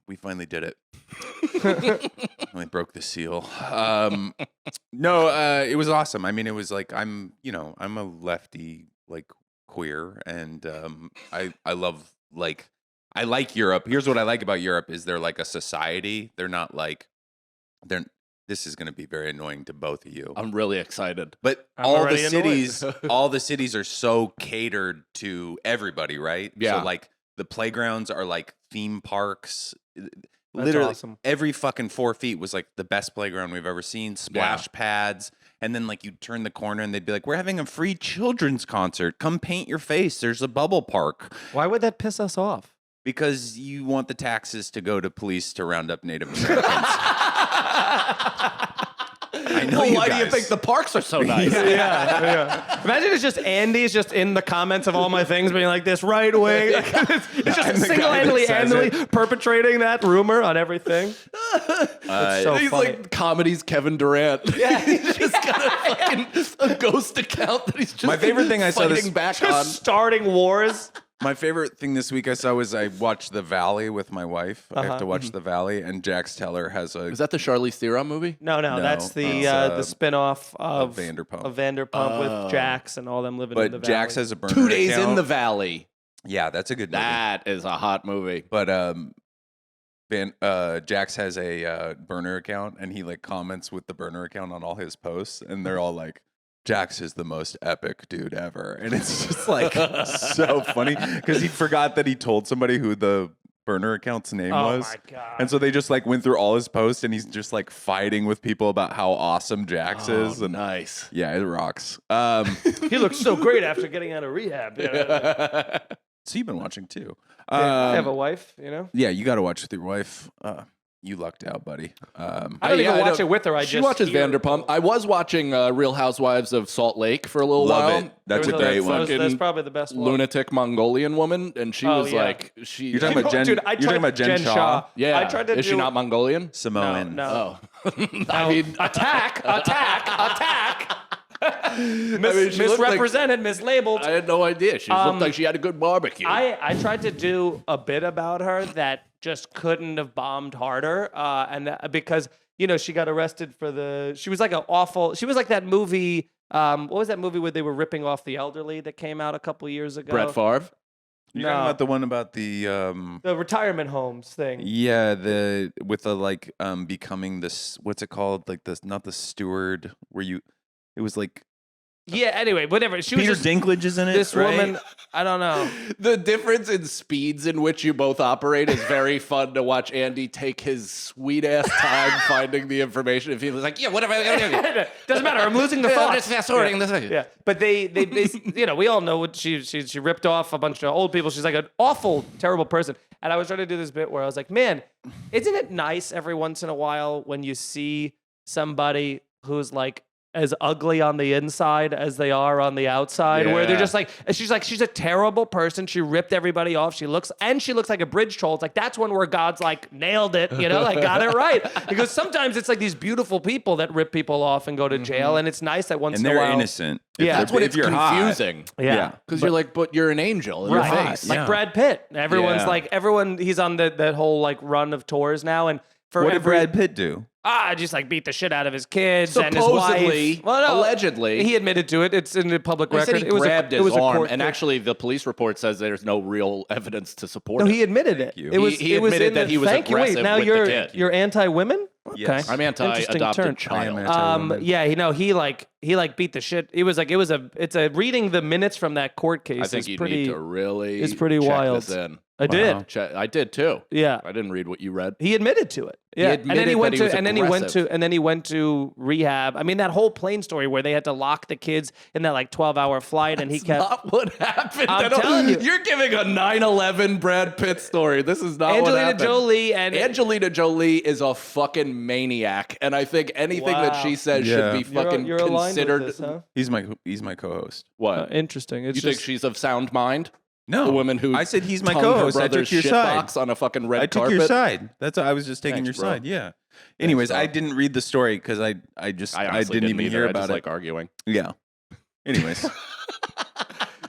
We finally did it. Finally broke the seal. No, it was awesome. I mean, it was like I'm a lefty, like queer, and I love I like Europe. Here's what I like about Europe is they're like a society. They're not like they're this is going to be very annoying to both of you. I'm really excited. But I'm all the already annoyed. cities, all the cities are so catered to everybody, right? Yeah. So like the playgrounds are like theme parks. That's Literally awesome. every fucking 4 feet was like the best playground we've ever seen. Splash pads. And then like you'd turn the corner and they'd be like, we're having a free children's concert. Come paint your face. There's a bubble park. Why would that piss us off? Because you want the taxes to go to police to round up Native Americans. I know Well, you why do you guys. think the parks are so nice? Yeah. Imagine it's just Andy's just in the comments of all my things being like this right wing. It's just I'm the guy that says single-handedly perpetrating that rumor on everything. It's so He's funny. like comedy's Kevin Durant. Yeah, he's just got a fucking a ghost account that he's just My favorite thing I saw fighting this- back just on. starting wars. My favorite thing this week I saw was I watched The Valley with my wife. I have to watch The Valley, and Jax Teller has a Is that the Charlize Theron movie? No, No, that's the it's, spinoff of Vanderpump. With Jax and all them living in the But valley. Jax has a burner 2 Days account. in the Valley. Yeah, that's a good movie. That is a hot movie. But Jax has a burner account, and he like comments with the burner account on all his posts, and they're all like, Jax is the most epic dude ever. And it's just like so funny because he forgot that he told somebody who the burner account's name Oh was. my god! And so they just like went through all his posts, and he's just like fighting with people about how awesome Jax is. And Nice. yeah, it rocks. He looks so great after getting out of rehab. Yeah. So you've been watching too. I have a wife, you know. Yeah, you got to watch with your wife. You lucked out, buddy. I don't even watch it with her. She watches Vanderpump. I was watching Real Housewives of Salt Lake for a little Love while. it. That's a There was great one. That's probably the best one. Lunatic Mongolian woman, and she Oh, was yeah. like, she. You're talking about Jen. Dude, I you're talking about Jen Shaw. Yeah. I tried to Is she do- not Mongolian? Samoan. No. Oh. I mean, attack! she looked like- Misrepresented, mislabeled. I had no idea. She looked like she had a good barbecue. I tried to do a bit about her that just couldn't have bombed harder, because she got arrested for she was like that movie. What was that movie where they were ripping off the elderly that came out a couple years ago? Brett Favre. You're No. talking about the one about the The retirement homes thing. yeah, the with the like becoming this, what's it called? Like this, not the steward, where it was like Yeah. Anyway, whatever. She Peter was just Dinklage is in it. this right? woman. I don't know. The difference in speeds in which you both operate is very fun to watch Andy take his sweet ass time finding the information. If he was like, yeah, whatever. Doesn't matter. I'm losing the phone. Just fast forwarding this. Yeah, but they we all know what she ripped off a bunch of old people. She's like an awful, terrible person. And I was trying to do this bit where I was like, man, isn't it nice every once in a while when you see somebody who's like as ugly on the inside as they are on the outside, where they're Yeah. just like, she's a terrible person. She ripped everybody off. She looks like a bridge troll. It's like, that's one where God's like, nailed it, like got it right. Because sometimes it's like these beautiful people that rip people off and go to jail. And it's nice that once and in a they're while. innocent. Yeah. That's what if it's you're hot. confusing. Yeah. Because you're like, but you're an angel in your Right. face. Like Yeah. Brad Pitt. Everyone's Yeah. like, he's on that whole like run of tours now. And for What did every, Brad Pitt do? just like beat the shit out of his kids and his Supposedly, wife. Well, no, allegedly. he admitted to it. It's in the public They record. said he it was grabbed it his was a arm, court and case. actually, the police report says there's no real evidence to support No, it. he admitted it. you. It was. He it was admitted in that the, he was thank you. Wait, aggressive now with the you're kid. you're anti-women. Okay. Yes. I'm Interesting anti-adopted turn. child. Yeah, he beat the shit. It was like it's a reading the minutes from that court case. I think is you pretty. need to really it's pretty check wild. this in. I did. I did too. Yeah. I didn't read what you read. He admitted to it. Yeah, and then admitted he went that he to, was and then he went aggressive. to, and then he went to rehab. I mean, that whole plane story where they had to lock the kids in that like 12-hour flight, and he kept. Not what happened. I'm telling you. You're giving a 9/11 Brad Pitt story. This is not what Angelina happened. Jolie and Angelina Jolie is a fucking maniac, and I think anything that Wow. she says Yeah. should be fucking you're aligned considered. with this, huh? He's my co-host. What? Interesting. It's You just think she's of sound mind? No, The woman who I said he's my tongued her co-host. I brother's took your shit side. box on a fucking red I took carpet. your side. That's I was just taking Thanks, your bro. side. Yeah. Anyways, bro. I didn't read the story because I honestly didn't even either. hear I about just it. like arguing. Yeah. Anyways,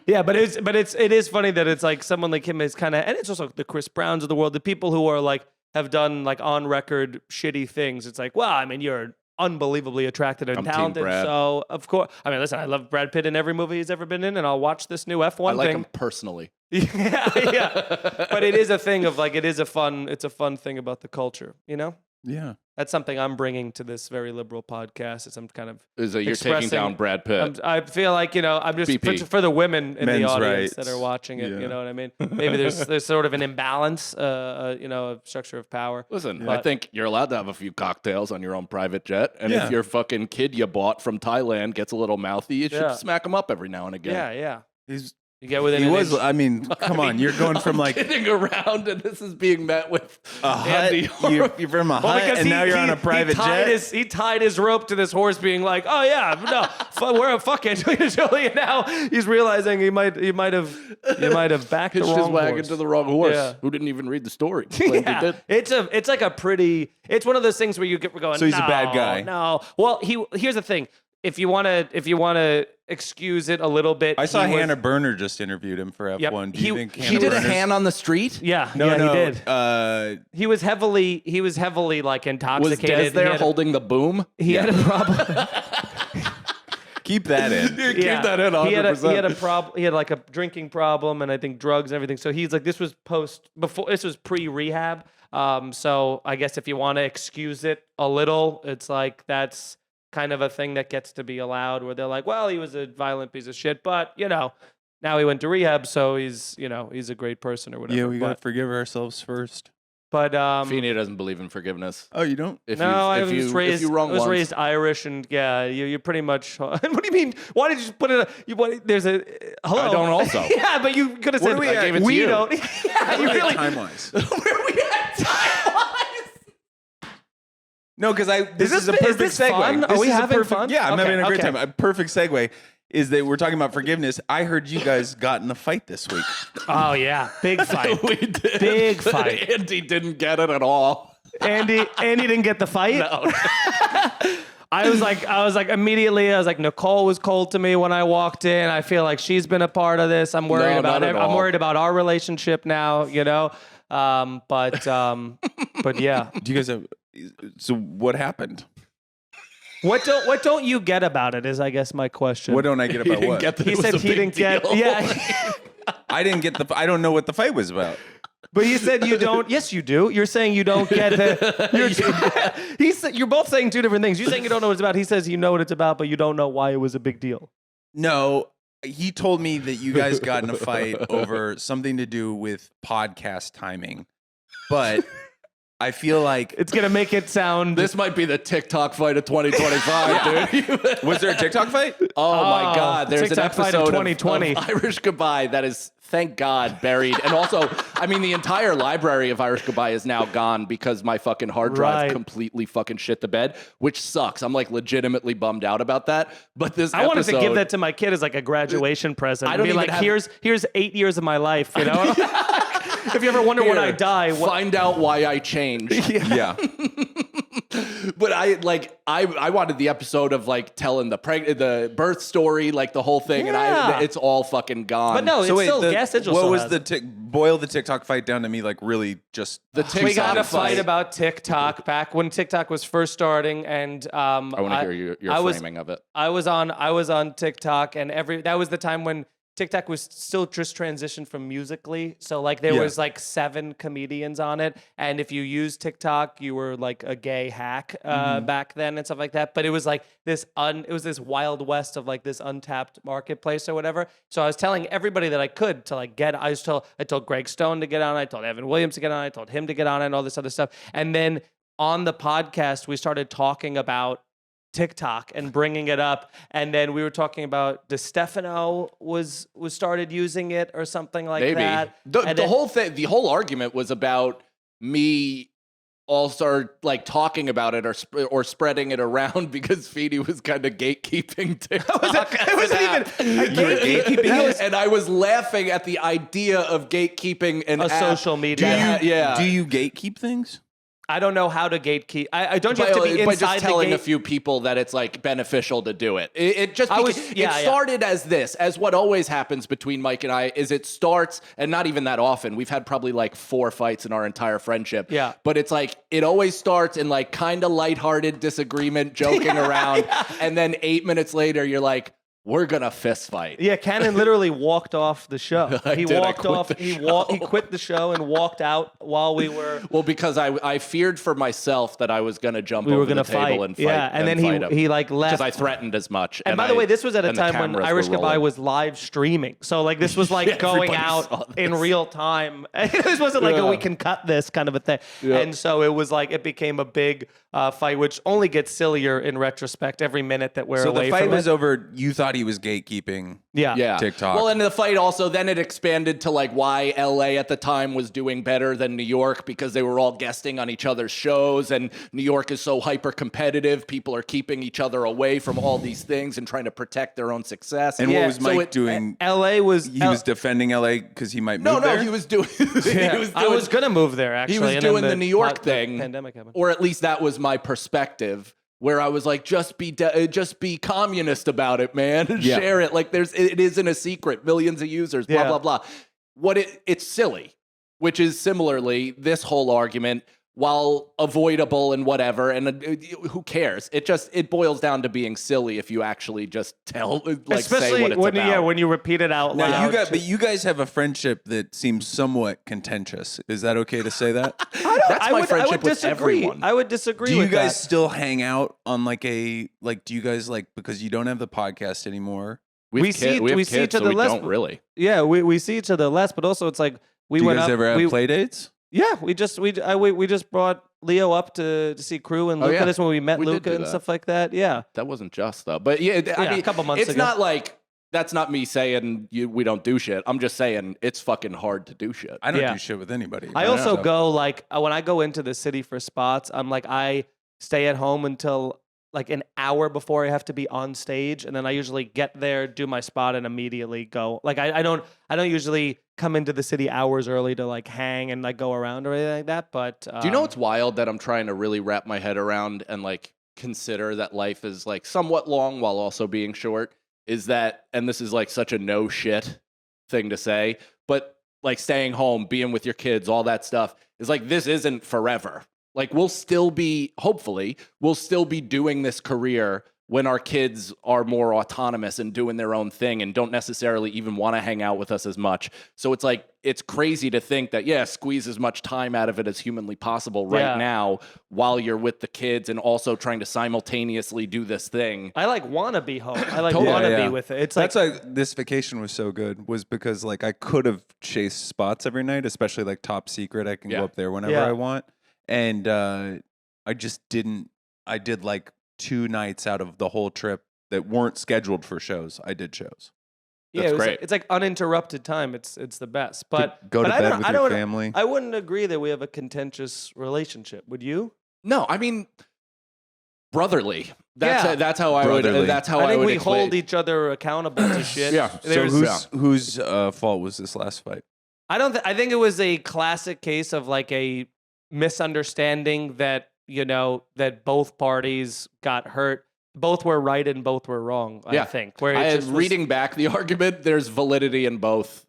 yeah, but it is funny that it's like someone like him is kind of, and it's also the Chris Browns of the world, the people who are like have done like on record shitty things. It's like, well, I mean, you're unbelievably attractive and I'm Team talented. Brad. So of course, I mean, listen, I love Brad Pitt in every movie he's ever been in, and I'll watch this new F1 I like thing. him personally. yeah. But it is a thing of like it's a fun thing about the culture, you know? Yeah. That's something I'm bringing to this very liberal podcast. Is I'm kind of Is that you're taking expressing- down Brad Pitt? I feel like I'm just BP. for the women in Men's the audience rights. that are watching it. Yeah. You know what I mean? Maybe there's sort of an imbalance, of structure of power. Listen, But- I think you're allowed to have a few cocktails on your own private jet, and Yeah. if your fucking kid you bought from Thailand gets a little mouthy, you should Yeah. smack him up every now and again. Yeah. He's You get within he an was. inch. I mean, come on. You're going from I'm like kidding around, and this is being met with a hut. Andy. You're from a hut, and now you're on a private jet. He tied his rope to this horse, being like, "Oh yeah, no, we're a fuck Angelina Jolie." And now he's realizing he might have backed the hitched his wrong wagon horse. to the wrong horse. Yeah. Who didn't even read the story? Claimed he Yeah, did. it's like a pretty. It's one of those things where you get going. So he's a "No, bad guy." No, well, here's the thing. If you wanna excuse it a little bit, I saw he was- Hannah Berner just interviewed him for F1. Yep. Do you think He Hannah did a Berner's- hand on the street. Yeah, No, yeah, no. he did. He was heavily like Was intoxicated. Des He there had a- holding the boom? He had a problem. Keep that in. Keep that in 100%. He had a problem. He had like a drinking problem, and I think drugs and everything. So he's like, this was pre-rehab. So I guess if you want to excuse it a little, it's like that's kind of a thing that gets to be allowed. Where they're like, well, he was a violent piece of shit, but now he went to rehab, so he's a great person or whatever. Yeah, we gotta but, forgive ourselves first. but Feeney doesn't believe in forgiveness. Oh, you don't? If no, I if was raised. if you wrong I was once, raised Irish, and yeah, you're pretty much. What do you mean? Why did you just put it? There's a hello. I don't also. Yeah, but you could have Where said do we at? I gave it to we you. don't. Yeah, you really. time wise. Where are we at time-wise? No, because this is a is perfect this segue. fun? Are This we is a having perfect- fun? Yeah, I'm Okay, having a great okay. time. A perfect segue is that we're talking about forgiveness. I heard you guys got in a fight this week. Oh yeah, big fight. we did. Big fight. Andy didn't get it at all. Andy didn't get the fight. No. I was like immediately. I was like, Nicole was cold to me when I walked in. I feel like she's been a part of this. I'm worried No, about not it. at I'm all. worried about our relationship now. But yeah. Do you guys have? So what happened? What don't you get about it? Is I guess my question. What don't I get He about didn't what? get that he it was said a he big didn't get. deal. Yeah, I didn't get the. I don't know what the fight was about. but he said you don't. Yes, you do. You're saying you don't get the. He said you're both saying two different things. You're saying you don't know what it's about. He says you know what it's about, but you don't know why it was a big deal. No, he told me that you guys got in a fight over something to do with podcast timing, but I feel like It's gonna make it sound. This might be the TikTok fight of 2025, dude. was there a TikTok fight? Oh my Oh, God! There's an TikTok fight of episode 2020. of Irish Goodbye that is, thank God, buried. And also, I mean, the entire library of Irish Goodbye is now gone because my fucking hard drive Right. completely fucking shit the bed, which sucks. I'm like legitimately bummed out about that. But this I wanted to episode- give that to my kid as like a graduation present. I don't Be even like, have- here's 8 years of my life. If you ever wonder when I Here, die, find out why I changed. Yeah. But I wanted the episode of like telling the birth story, like the whole thing, Yeah. and it's all fucking gone. But no, So it's wait, still Gas Digital. what still was has the it. boil the TikTok fight down to me like really just the We got TikTok a fight about TikTok back when TikTok was first starting, and I want to hear your I was- framing of it. I was on TikTok, and that was the time when TikTok was still just transitioned from Musically. So like there Yeah. was like 7 comedians on it, and if you used TikTok, you were like a gay hack back then and stuff like that. But it was like it was this wild west of like this untapped marketplace or whatever. So I was telling everybody that I could to like get. I told Greg Stone to get on. I told Evan Williams to get on. I told him to get on, and all this other stuff. And then on the podcast, we started talking about TikTok and bringing it up, and then we were talking about DeStefano was started using it or something like Maybe that. the And then- whole thing, the whole argument was about me all start like talking about it or spreading it around because Feeney was kind of gatekeeping TikTok. It wasn't even You were gatekeeping it? and I was laughing at the idea of gatekeeping an a app. social do media. you Yeah. do you gatekeep things? I don't know how to gatekeep. I don't you have to be by inside just telling the a gate. few people that it's like beneficial to do it. It just I was- it yeah, yeah. started as what always happens between Mike and I is it starts, and not even that often. We've had probably like 4 fights in our entire friendship. Yeah. But it's like it always starts in like kind of lighthearted disagreement, joking around, and then 8 minutes later you're like, we're gonna fist fight. Yeah, Cannon literally walked off the show. He walked off. He quit the show and walked out while we were. Well, because I feared for myself that I was gonna jump We were over gonna the table fight. and fight. Yeah, and then he like left because I threatened as much. And by the way, this was at a and the time when cameras Irish were Goodbye rolling. was live streaming. So like this was like Yeah, going everybody saw out in this. real time. This wasn't like we can cut this kind of a thing. Yeah. And so it was like it became a big fight, which only gets sillier in retrospect every minute that we're So away the fight from was it. over. You thought he was gatekeeping. Yeah. TikTok. Well, and the fight also then it expanded to like why LA at the time was doing better than New York because they were all guesting on each other's shows, and New York is so hyper competitive. People are keeping each other away from all these things and trying to protect their own success. And Yeah, what was so Mike it- doing? LA was He was defending LA because he might No, move no, there. he was doing. Yeah, he was I doing. was gonna move there actually. He was and then doing the New York the thing, pandemic happened. or at least that was my perspective. Where I was like, just be communist about it, man, and Yeah. share it. Like it isn't a secret. Millions of users, blah Yeah. blah blah. It's silly, which is similarly this whole argument, while avoidable and whatever, and who cares? It boils down to being silly if you actually just tell, say Especially what it's when about. when you repeat it out loud. Now you guys have a friendship that seems somewhat contentious. Is that okay to say that? That's my friendship I would with disagree. everyone. I would disagree Do you with guys that. still hang out on like do you guys like because you don't have the podcast anymore? we we see- have we kids, see each so other we less- don't really. Yeah, we see each other less, but also it's like we Do you went guys up. ever have play dates? Yeah, we just brought Leo up to see Crew and Oh, Luca. yeah. This when we met We did Luca do and that. stuff like that. Yeah, That wasn't just though, but yeah, I Yeah, mean, a couple months it's ago. not like that's not me saying we don't do shit. I'm just saying it's fucking hard to do shit. I don't Yeah. do shit with anybody. I also So- go like when I go into the city for spots, I'm like I stay at home until like an hour before I have to be on stage, and then I usually get there, do my spot, and immediately go. Like I don't usually come into the city hours early to like hang and like go around or anything like that. But Do you know what's wild that I'm trying to really wrap my head around and like consider that life is like somewhat long while also being short? Is that, and this is like such a no shit thing to say, but like staying home, being with your kids, all that stuff is like this isn't forever. Like hopefully, we'll still be doing this career when our kids are more autonomous and doing their own thing and don't necessarily even want to hang out with us as much. So it's like, it's crazy to think that, squeeze as much time out of it as humanly possible right now while you're with the kids and also trying to simultaneously do this thing. I like want to be home. I like Totally. want to Yeah, be yeah. with it. It's like That's why this vacation was so good, was because like I could have chased spots every night, especially like Top Secret. I can Yeah. go up there whenever Yeah. I want. And I just didn't. I did like 2 nights out of the whole trip that weren't scheduled for shows. I did shows. yeah, That's it was, great. it's like uninterrupted time. It's the best. But Go to but I bed don't- with I your don't- family. I wouldn't agree that we have a contentious relationship. Would you? No, I mean, brotherly. Yeah. That's how I would. Brotherly. That's how I I think would we explain- hold each other accountable to shit. Yeah. So There's- whose fault was this last fight? I don't. I think it was a classic case of like a misunderstanding that that both parties got hurt. Both were right and both were wrong. I Yeah. think. Where it just was- reading back the argument, there's validity in both.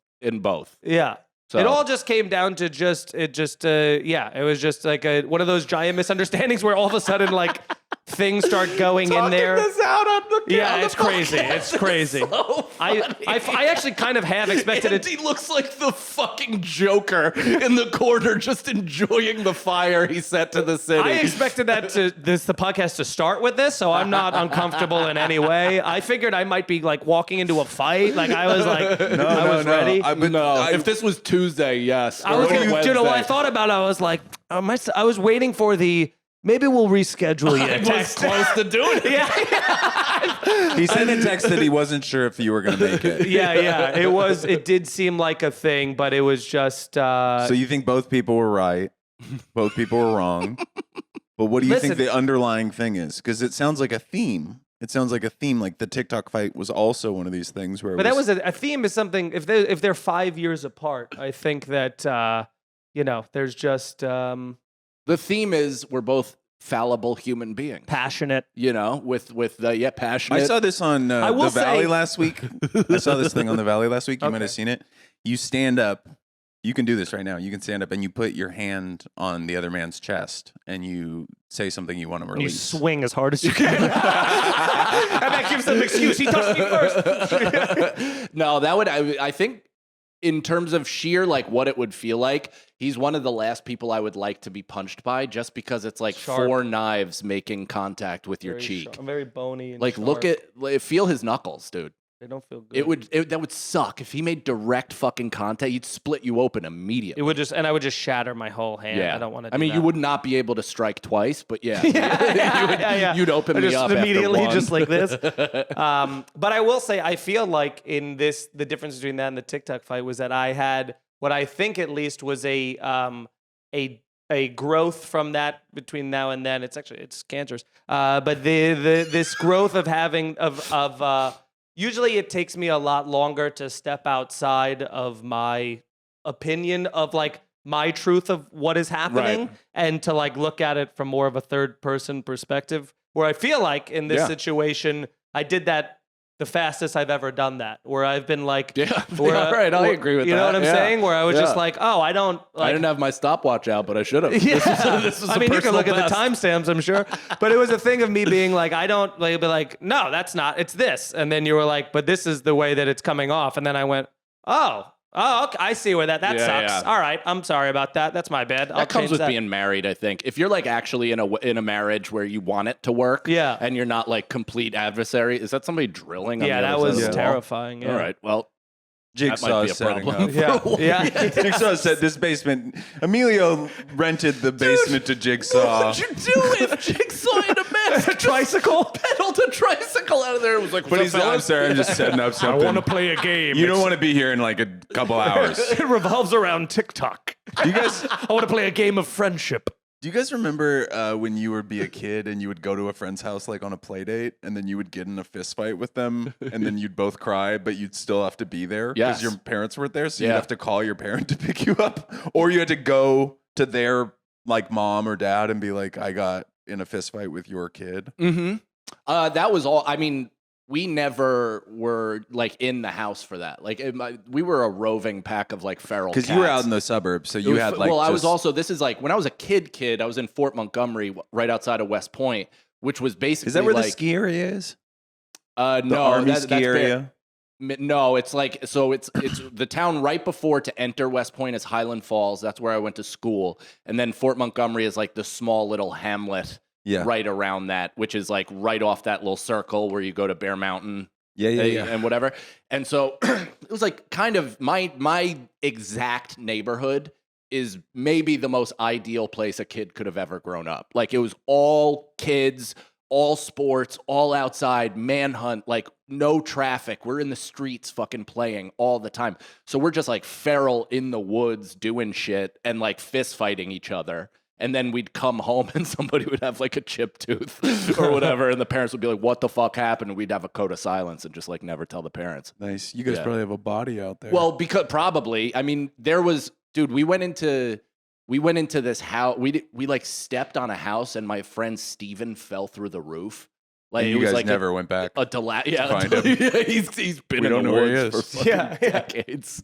Yeah. So It all just came down to it was just like one of those giant misunderstandings where all of a sudden like things start going in there. This out on the Yeah, on the it's crazy. podcast It's is crazy. so I funny. actually kind of have expected it. Andy looks like the fucking Joker in the corner, just enjoying the fire he set to the city. I expected the podcast to start with this, so I'm not uncomfortable in any way. I figured I might be like walking into a fight. Like I was like, I was ready. if this was Tuesday, yes. I was, Or you know what I Wednesday. thought about it? I was like, I was waiting for maybe we'll reschedule you. I was close to doing it. Yeah. He sent a text that he wasn't sure if you were going to make it. yeah. It did seem like a thing, but it was just. So you think both people were right, both people were wrong, but what do you think Listen. the underlying thing is? Because it sounds like a theme. It sounds like a theme. Like the TikTok fight was also one of these things where. But that was a theme is something. If they're 5 years apart, I think that there's just The theme is we're both fallible human beings. passionate. With passionate. I saw this on I will the Valley say- last week. I saw this thing on the Valley last week. You might Okay. have seen it. You stand up You can do this right now. You can stand up and you put your hand on the other man's chest and you say something you want to And you release. swing as hard as you can. And that gives them an excuse. He touched me first. No, that would, I think in terms of sheer like what it would feel like, he's one of the last people I would like to be punched by just because it's like Sharp. 4 knives making contact with your Very cheek. sharp. I'm very bony. And Like look sharp. feel his knuckles, dude. They don't feel good. That would suck if he made direct fucking contact. He'd split you open immediately. It would just, and I would just shatter my whole hand. Yeah, I don't want to. I mean, you would not be able to strike twice, but yeah, yeah. you'd open me just up immediately, after one. just like this. But I will say, I feel like in this, the difference between that and the TikTok fight was that I had what I think at least was a growth from that between now and then. It's cancerous, but this growth of having usually it takes me a lot longer to step outside of my opinion of like my truth of what is happening and to like look at it from more of a third person perspective, where I feel like in this situation I did that the fastest I've ever done that, where I've been like, right, I agree with that. You know what I'm saying? Where I was just like, oh, I don't. Like, I didn't have my stopwatch out, but I should have. Yeah. This is I a mean, you can personal look at the best. timestamps, I'm sure. But it was a thing of me being like, I don't, like, be like, no, that's not, it's this. And then you were like, but this is the way that it's coming off. And then I went, oh, okay, I see where that sucks. Yeah. All right, I'm sorry about that. That's my bad. I'll That comes change with that. being married, I think. If you're like actually in a marriage where you want it to work, Yeah. and you're not like complete adversary, is that somebody drilling? On Yeah, the that other was side of the wall? terrifying. Yeah. All right, well, Jigsaw that might be a setting problem. up. Yeah. Jigsaw said this basement. Emilio rented the basement to Jigsaw. What would you do if Jigsaw in a mask Tricycle? pedaled a tricycle out of there? It was like, But he's like, I'm sorry, I'm just setting up something. play a game. You don't want to be here in like a couple hours. It revolves around TikTok. Do you guys? I want to play a game of friendship. Do you guys remember when you would be a kid and you would go to a friend's house like on a play date and then you would get in a fist fight with them and then you'd both cry, but you'd still have to be there because Yes. your parents weren't there, so you'd Yeah. have to call your parent to pick you up, or you had to go to their like mom or dad and be like, I got in a fist fight with your kid. Mm-hmm. That was all. I mean, we never were like in the house for that. Like we were a roving pack of like feral cats. Because you were out in the suburbs, so you had like. Well, I was just- also. This is like when I was a kid. I was in Fort Montgomery, right outside of West Point, which was basically. Is that where like, the ski area is? No, The army that's ski big. area. No, it's like so. It's the town right before to enter West Point is Highland Falls. That's where I went to school, and then Fort Montgomery is like the small little hamlet Yeah. right around that, which is like right off that little circle where you go to Bear Mountain. Yeah. And whatever. And so it was like kind of my exact neighborhood is maybe the most ideal place a kid could have ever grown up. Like it was all kids, all sports, all outside, manhunt, like no traffic. We're in the streets fucking playing all the time. So we're just like feral in the woods doing shit and like fist fighting each other. And then we'd come home and somebody would have like a chipped tooth or whatever. And the parents would be like, what the fuck happened? And we'd have a code of silence and just like never tell the parents. Nice. You guys Yeah. probably have a body out there. Well, because probably, I mean, there was, dude, we went into this house. We like stepped on a house and my friend Steven fell through the roof. Like and it you was guys like never went back. find him. He's been We in don't the know where he woods is. for fucking Yeah. decades.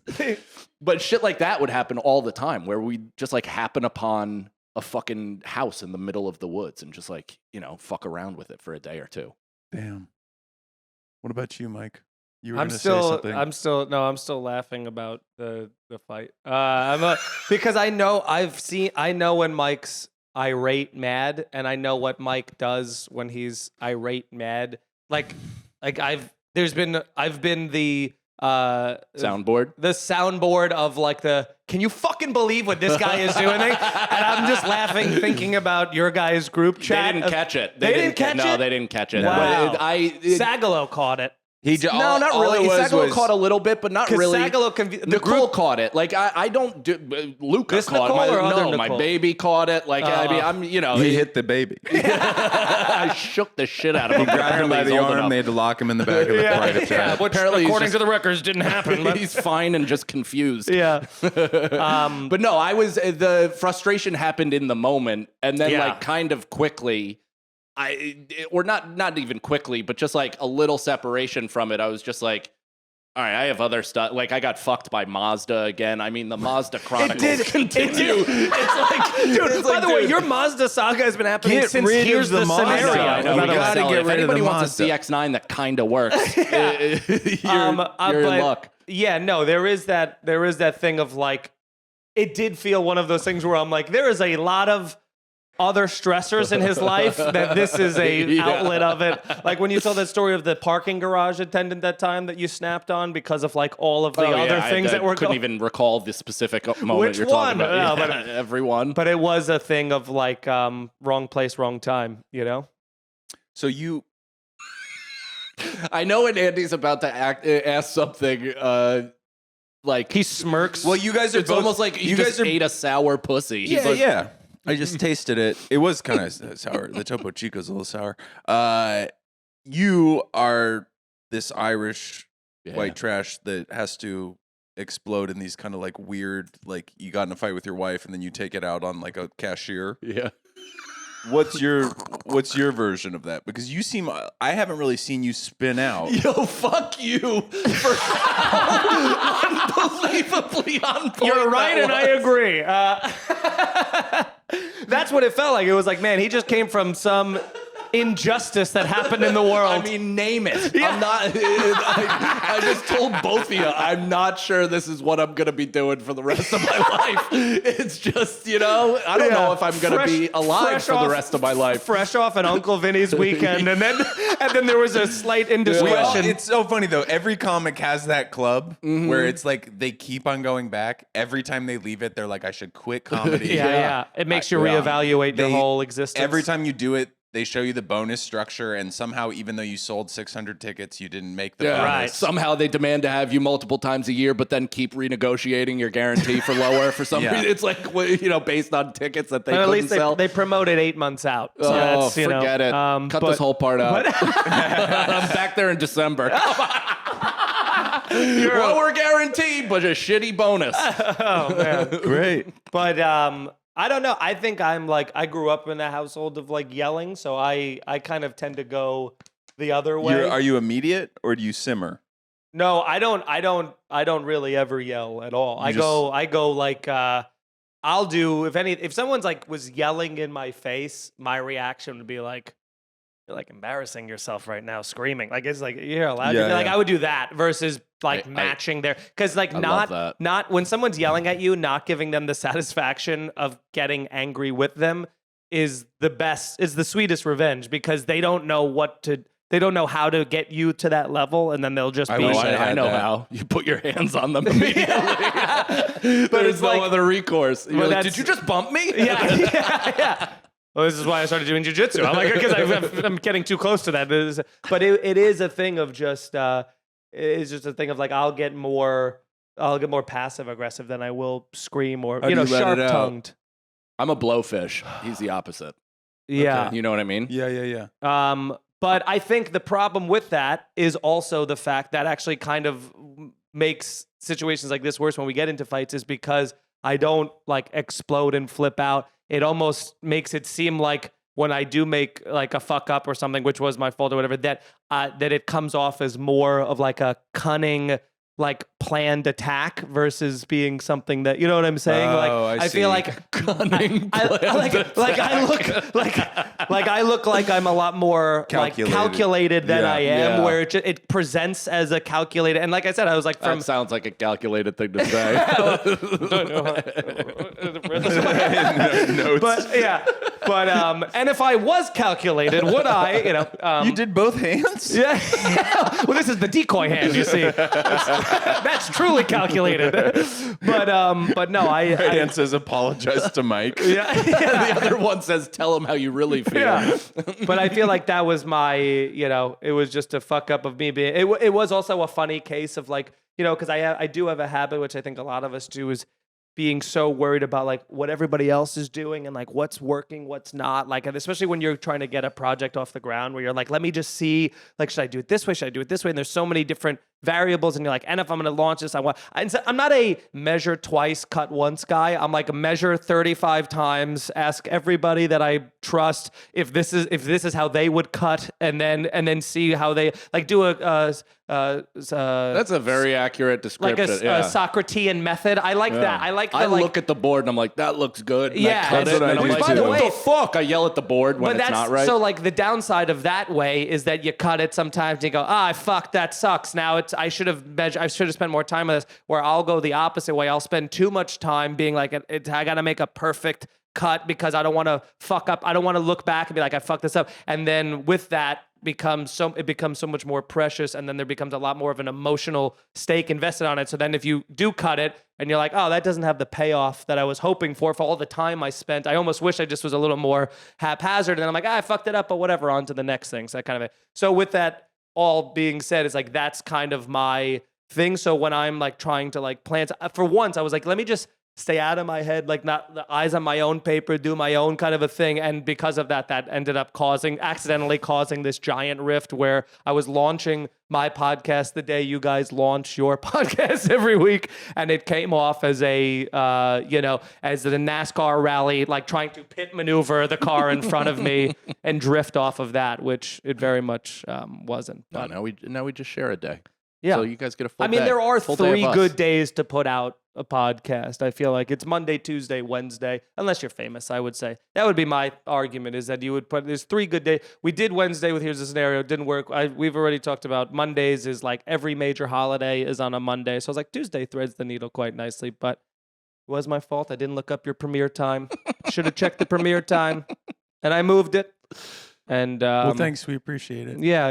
But shit like that would happen all the time where we just like happen upon a fucking house in the middle of the woods and just like, you know, fuck around with it for a day or two. Damn. What about you, Mike? You were I'm going to say something. I'm still laughing about the fight. Because I know when Mike's irate mad, and I know what Mike does when he's irate mad. Like I've been the Soundboard. the soundboard of like can you fucking believe what this guy is doing? And I'm just laughing thinking about your guys' group chat. They didn't catch it. They didn't catch No, it? they didn't catch it. Wow. But Sagalo caught it. no, not really. Sagalo caught a little bit, but not really. Sagalo Nicole caught it. Like I don't do. Luca This caught Nicole or it. other No, my Nicole? baby caught it. Like I mean, I'm He hit the baby. I shook the shit out of him. Grabbed him by Apparently the he's old arm. enough. They had to lock him in the back of the private jet. which Apparently he's according just- to the records didn't happen. But He's fine and just confused. yeah. But no, the frustration happened in the moment, and then Yeah. like kind of quickly, or not even quickly, but just like a little separation from it. I was just like, All right, I have other stuff. Like, I got fucked by Mazda again. I mean, the Mazda Chronicles It continue. It's like, dude, by the way, your Mazda saga has been happening Get since rid of here's the the Mazda. scenario. I know, You we gotta gotta get get rid If of the anybody wants a Mazda. CX-9 that kind of works, you're But in luck. Yeah, no, there is that thing of like, it did feel one of those things where I'm like, there is a lot of other stressors in his life that this is a Yeah. outlet of it. Like when you told that story of the parking garage attendant that time that you snapped on because of like all of the other things that were couldn't going. even recall the specific moment Which you're talking one? about. No, Yeah, everyone. But it was a thing of like wrong place, wrong time, you know? So you I know when Andy's about to ask something, like He smirks. well, you guys are it's both, almost like you just ate a sour pussy. He's Yeah, like, yeah. I just tasted it. It was kind of sour. The Topo Chico's a little sour. You are this Irish Yeah. white trash that has to explode in these kind of like weird, like you got in a fight with your wife and then you take it out on like a cashier. Yeah. What's your version of that? Because you seem, I haven't really seen you spin out. Yo, fuck you for how unbelievably on point. You're right, that and I was. agree. That's what it felt like. It was like, man, he just came from some injustice that happened in the world. I mean, name it. I'm not. I just told both of you, I'm not sure this is what I'm gonna be doing for the rest of my life. It's just, I don't know if I'm gonna be alive for the rest of my life. Fresh off an Uncle Vinny's weekend, and then there was a slight indiscretion. It's so funny though. Every comic has that club where it's like they keep on going back. Every time they leave it, they're like, I should quit comedy. yeah. It makes you reevaluate your whole existence. Every time you do it, they show you the bonus structure, and somehow, even though you sold 600 tickets, you didn't make the bonus. Right. Somehow they demand to have you multiple times a year, but then keep renegotiating your guarantee for lower for some Yeah. reason. It's like, based on tickets that they But at couldn't least sell. they promoted 8 months out. So Oh, that's, forget it. Cut this whole part out. I'm back there in December. Lower guarantee, but a shitty bonus. Oh man. Great. But I don't know. I think I'm like, I grew up in a household of like yelling, so I kind of tend to go the other way. Are you immediate or do you simmer? No, I don't really ever yell at all. I go like I'll do if someone's like was yelling in my face, my reaction would be like, you're like embarrassing yourself right now, screaming. Like it's like you're allowed to. Like I would do that versus like matching their because like I love that. not when someone's yelling at you, not giving them the satisfaction of getting angry with them is the sweetest revenge because they don't know how to get you to that level, and then they'll just be. I know how. You put your hands on them immediately. There's no other recourse. You're like, did you just bump me? Yeah. Well, this is why I started doing jiu-jitsu. I'm like, because I'm getting too close to that. But it is a thing of just, it's just a thing of like, I'll get more passive aggressive than I will scream or, How do you let it out? sharp tongued. I'm a blowfish. He's the opposite. Yeah. You know what I mean? Yeah. But I think the problem with that is also the fact that actually kind of makes situations like this worse when we get into fights is because I don't like explode and flip out. It almost makes it seem like when I do make like a fuck up or something, which was my fault or whatever, that it comes off as more of like a cunning, like planned attack versus being something that, you know what I'm saying? Oh, I feel see. like Cunning I look like I'm a lot more calculated than Yeah. I am, Yeah. where it presents as a calculated. And like I said, I was like That sounds like a calculated thing to say. Notes. but and if I was calculated, would I? You did both hands? Yeah. Well, this is the decoy hand, you see. That's truly calculated. But no, I hand says apologize to Mike. The other one says, tell him how you really feel. Yeah. But I feel like that was my, it was just a fuck up of me being, it was also a funny case of like, because I do have a habit, which I think a lot of us do, is being so worried about like what everybody else is doing and like what's working, what's not. Like, and especially when you're trying to get a project off the ground where you're like, let me just see, like, should I do it this way? Should I do it this way? And there's so many different variables, and you're like, and if I'm going to launch this, I'm not a measure twice, cut once guy. I'm like a measure 35 times, ask everybody that I trust if this is how they would cut, and then see how they like do That's a very accurate like description. a Socratean method. I like that. I like. I look at the board and I'm like, that looks good. And Yeah, I cut that's it, what and I I'm do like, too. By the what way- the fuck? I yell at the board when But it's that's not right. so like the downside of that way is that you cut it sometimes and you go, fuck, that sucks. Now I should have spent more time on this. Where I'll go the opposite way. I'll spend too much time being like, I got to make a perfect cut because I don't want to fuck up. I don't want to look back and be like, I fucked this up. And then with that it becomes so much more precious, and then there becomes a lot more of an emotional stake invested on it. So then if you do cut it and you're like, oh, that doesn't have the payoff that I was hoping for all the time I spent. I almost wish I just was a little more haphazard. And then I'm like, I fucked it up, but whatever, on to the next thing. So that kind of it. So with that all being said, it's like that's kind of my thing. So when I'm like trying to like plan, for once I was like, let me just stay out of my head, like not the eyes on my own paper, do my own kind of a thing. And because of that ended up accidentally causing this giant rift where I was launching my podcast the day you guys launch your podcast every week. And it came off as as the NASCAR rally, like trying to pit maneuver the car in front of me and drift off of that, which it very much wasn't. no, But, now we just share a day. yeah. So you guys get a full I mean, day. there are Full day of 3 us. good days to put out a podcast. I feel like it's Monday, Tuesday, Wednesday, unless you're famous, I would say. That would be my argument, is that you would there's 3 good days. We did Wednesday with Here's a Scenario. It didn't work. We've already talked about Mondays is like every major holiday is on a Monday. So I was like, Tuesday threads the needle quite nicely, but it was my fault. I didn't look up your premiere time. Should have checked the premiere time, and I moved it. And Well, thanks. We appreciate it. yeah,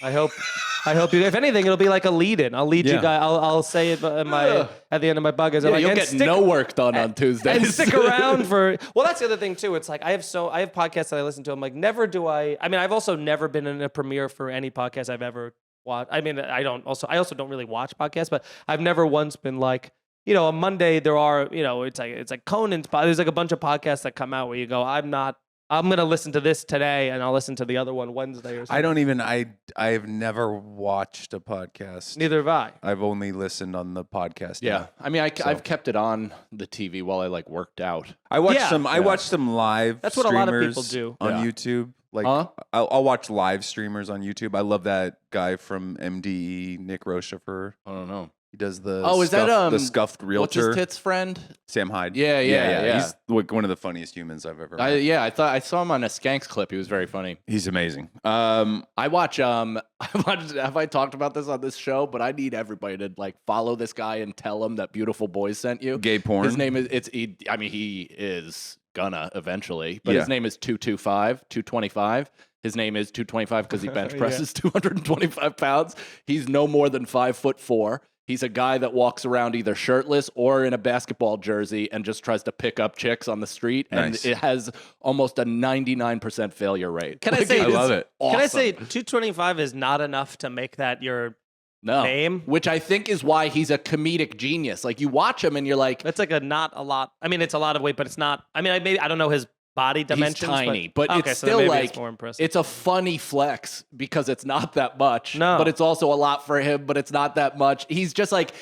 I hope you. If anything, it'll be like a lead-in. I'll lead you Yeah. guys. I'll say it at the end of my buggers. Yeah, Like, you'll and get stick- no work done on Tuesdays. and stick around for. Well, that's the other thing too. It's like I have podcasts that I listen to. I'm like, never do I. I mean, I've also never been in a premiere for any podcast I've ever watched. I mean, I also don't really watch podcasts, but I've never once been like, on Monday there are, it's like Conan's. There's like a bunch of podcasts that come out where you go, I'm going to listen to this today and I'll listen to the other one Wednesday or something. I've never watched a podcast. Neither have I. I've only listened on the podcast. Yeah, app. I mean, I've kept it on the TV while I like worked out. I watched Yeah. some. I watched some live. That's what a lot of people streamers do. on Yeah. YouTube. Like Huh? I'll watch live streamers on YouTube. I love that guy from MDE, Nick Rochefort. I don't know. He does the Is that the scuffed what's realtor? his tits friend? Sam Hyde. Yeah. He's like one of the funniest humans I've ever met. I thought I saw him on a Skanks clip. He was very funny. He's amazing. I watch have I talked about this on this show? But I need everybody to like follow this guy and tell him that Beautiful Boys sent you. Gay porn. His name is he is gonna eventually, but Yeah. his name is 225. His name is 225 because he bench Yeah. presses 225 pounds. He's no more than 5'4". He's a guy that walks around either shirtless or in a basketball jersey and just tries to pick up chicks on the street. And Nice. it has almost a 99% failure rate. Can I say- I love it. Can I Awesome. say 225 is not enough to make that your no. name? Which I think is why he's a comedic genius. Like you watch him and you're like, That's like not a lot. I mean, it's a lot of weight, but it's not. I mean, I don't know his body dimensions. he's tiny, but okay, it's so then still maybe like it's more impressive. it's a funny flex because it's not that much. No. But it's also a lot for him, but it's not that much. He's just like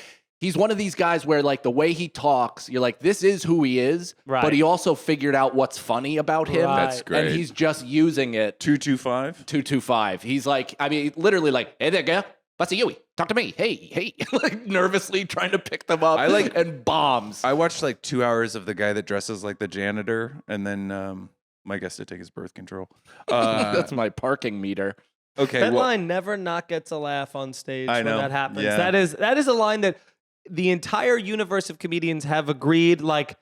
he's one of these guys where like the way he talks, you're like, this is who he is. Right. But he also figured out what's funny about him. Right. That's great. And he's just using it 225. 225. He's like, I mean, literally like, hey there, girl. What's a Outie? Talk to me. Hey. Like nervously trying to pick them up. I like- and bombs. I watched like 2 hours of the guy that dresses like the janitor, and then Mike has to take his birth control. That's my parking meter. Okay, that well, line never not gets a laugh on stage I know. when that happens. Yeah. That is a line that the entire universe of comedians have agreed, like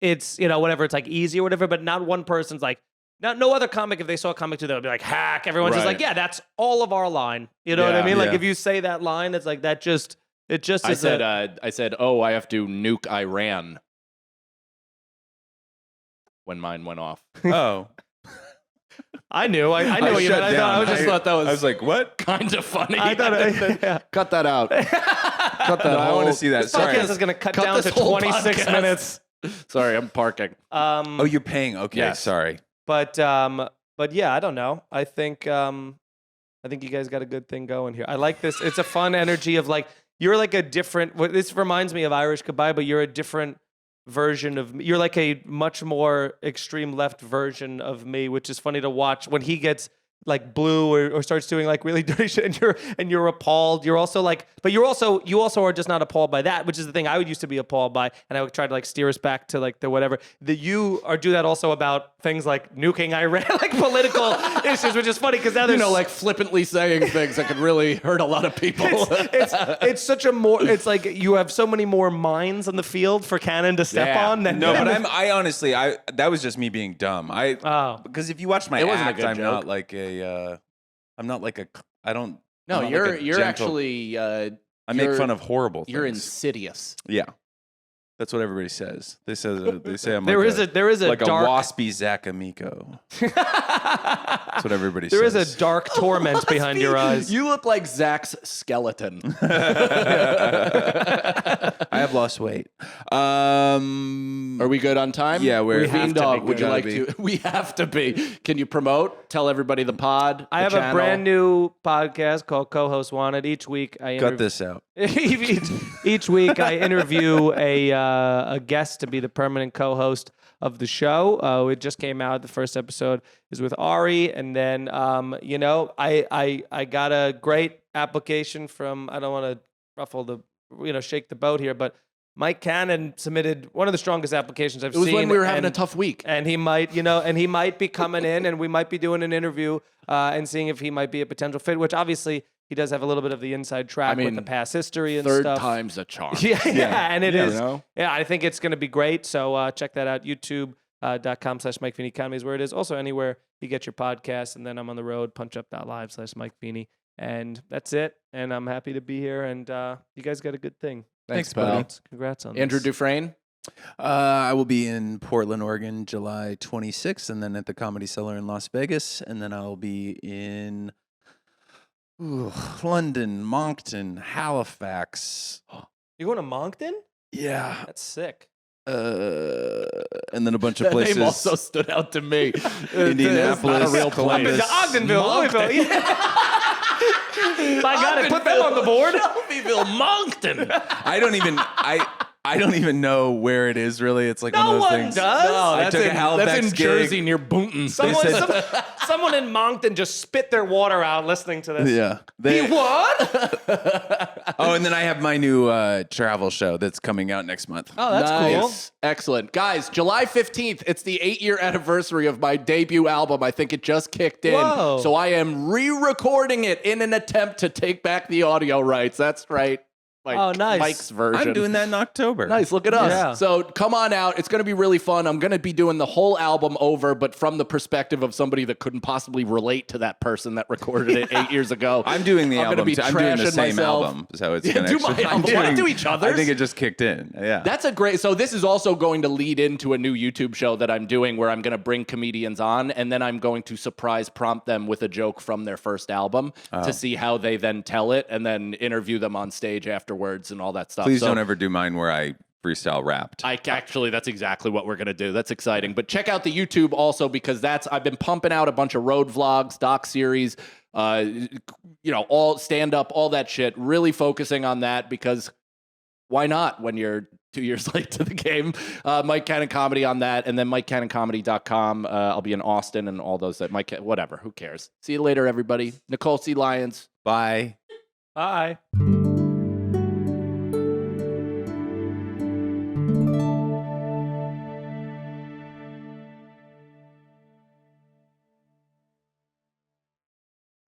it's whatever, it's like easy or whatever, but not one person's like, no other comic, if they saw a comic do that, would be like, hack. Everyone's just Right. like, yeah, that's all of our line. You know what I Yeah. mean? Like Yeah. if you say that line, it's like that just I is said, I have to nuke Iran when mine went off. oh, I knew what you shut meant. I down. just thought that was, I was like, what? kind of funny. I thought yeah. Cut that out. Cut that No, I want to whole- see that. This Sorry. podcast is going to cut Cut down this to whole 26 podcast. minutes. Sorry, I'm parking. Oh, you're paying. Okay, Yes. sorry. But yeah, I don't know. I think I think you guys got a good thing going here. I like this. It's a fun energy of like, you're like a different, this reminds me of Irish Goodbye, but you're a different version of me. You're like a much more extreme left version of me, which is funny to watch when he gets like blue or starts doing like really dirty shit and you're appalled. You're also like, but you also are just not appalled by that, which is the thing I would used to be appalled by, and I would try to like steer us back to like the whatever. That you are do that also about things like nuking Iran, like political issues, which is funny because now there's like flippantly saying things that could really hurt a lot of people. it's such a more, it's like you have so many more minds on the field for Cannon to step on. Than No, but I honestly, that was just me being dumb. Because if you watch my It wasn't a act, good I'm joke. not like I'm not like I don't. No, I'm not you're like a you're gentle- actually I make fun of horrible things. you're insidious. Yeah, that's what everybody says. They say I'm there like is a like dark, a waspy Zach Amico. That's what everybody says. there is a dark torment behind your eyes. You look like Zach's skeleton. I have lost weight. Are we good on time? Yeah, we're- We have Fiend to Dog, be would you good. like Gotta to? We have to be. Can you promote? Tell everybody the pod. I the have channel. a brand new podcast called Co-Host Wanted. Each week I Cut this out. each week I interview a guest to be the permanent co-host of the show. It just came out. The first episode is with Ari, and then I got a great application from, I don't want to ruffle the shake the boat here, but Mike Cannon submitted one of the strongest applications I've It was seen. when we were having a and- tough week. and he might, be coming in, and we might be doing an interview and seeing if he might be a potential fit. Which obviously he does have a little bit of the inside track with the past history and Third stuff. time's a charm. Yeah, and it is. You know? Yeah, I think it's going to be great. So check that out. YouTube.com/Mike Feeney Comedy is where it is. Also anywhere you get your podcast. And then I'm on the road. punchup.live/Mike Feeney. And that's it. And I'm happy to be here. And you guys got a good thing. Thanks, pal. Congrats on Andrew this. Dufresne. I will be in Portland, Oregon, July 26th, and then at the Comedy Cellar in Las Vegas, and then I'll be in London, Moncton, Halifax. You going to Moncton? Yeah, That's sick. and then a bunch of That places. name also stood out to me. Indianapolis, It's not a real Columbus. place. Ogdenville, Louisville. I got it. Put them on the board. Shelbyville, Moncton. I don't even know where it is. Really, it's like No one of those one things. does. No, I that's took a in, Halifax that's in gig. Jersey near Boonton. Someone in Moncton just spit their water out listening to this. Yeah. What? Oh, and then I have my new travel show that's coming out next month. Oh, that's Nice. Excellent. Guys, July 15th, it's the 8-year anniversary of my debut album. I think it just kicked in. Whoa. So I am re-recording it in an attempt to take back the audio rights. That's right. Like Oh, nice. Mike's version. I'm doing that in October. Nice, look at us. Yeah. So come on out. It's going to be really fun. I'm going to be doing the whole album over, but from the perspective of somebody that couldn't possibly relate to that person that recorded it 8 years ago. I'm doing the I'm gonna album. be too. I'm doing the trashing same myself. album. Is how it's Yeah, going do to my actually. album. Why not do each other's? I think it just kicked in. Yeah. That's a great. So this is also going to lead into a new YouTube show that I'm doing where I'm going to bring comedians on, and then I'm going to surprise prompt them with a joke from their first album to see how they then tell it, and then interview them on stage afterwards and all that stuff. Please So don't ever do mine where I freestyle rapped. that's exactly what we're gonna do. That's exciting. But check out the YouTube also because I've been pumping out a bunch of road vlogs, doc series, all stand up, all that shit. Really focusing on that because why not when you're 2 years late to the game? Mike Cannon Comedy on that, and then MikeCannonComedy.com. I'll be in Austin and all those whatever. Who cares? See you later, everybody. Nicole, see Lyons. Bye. Bye.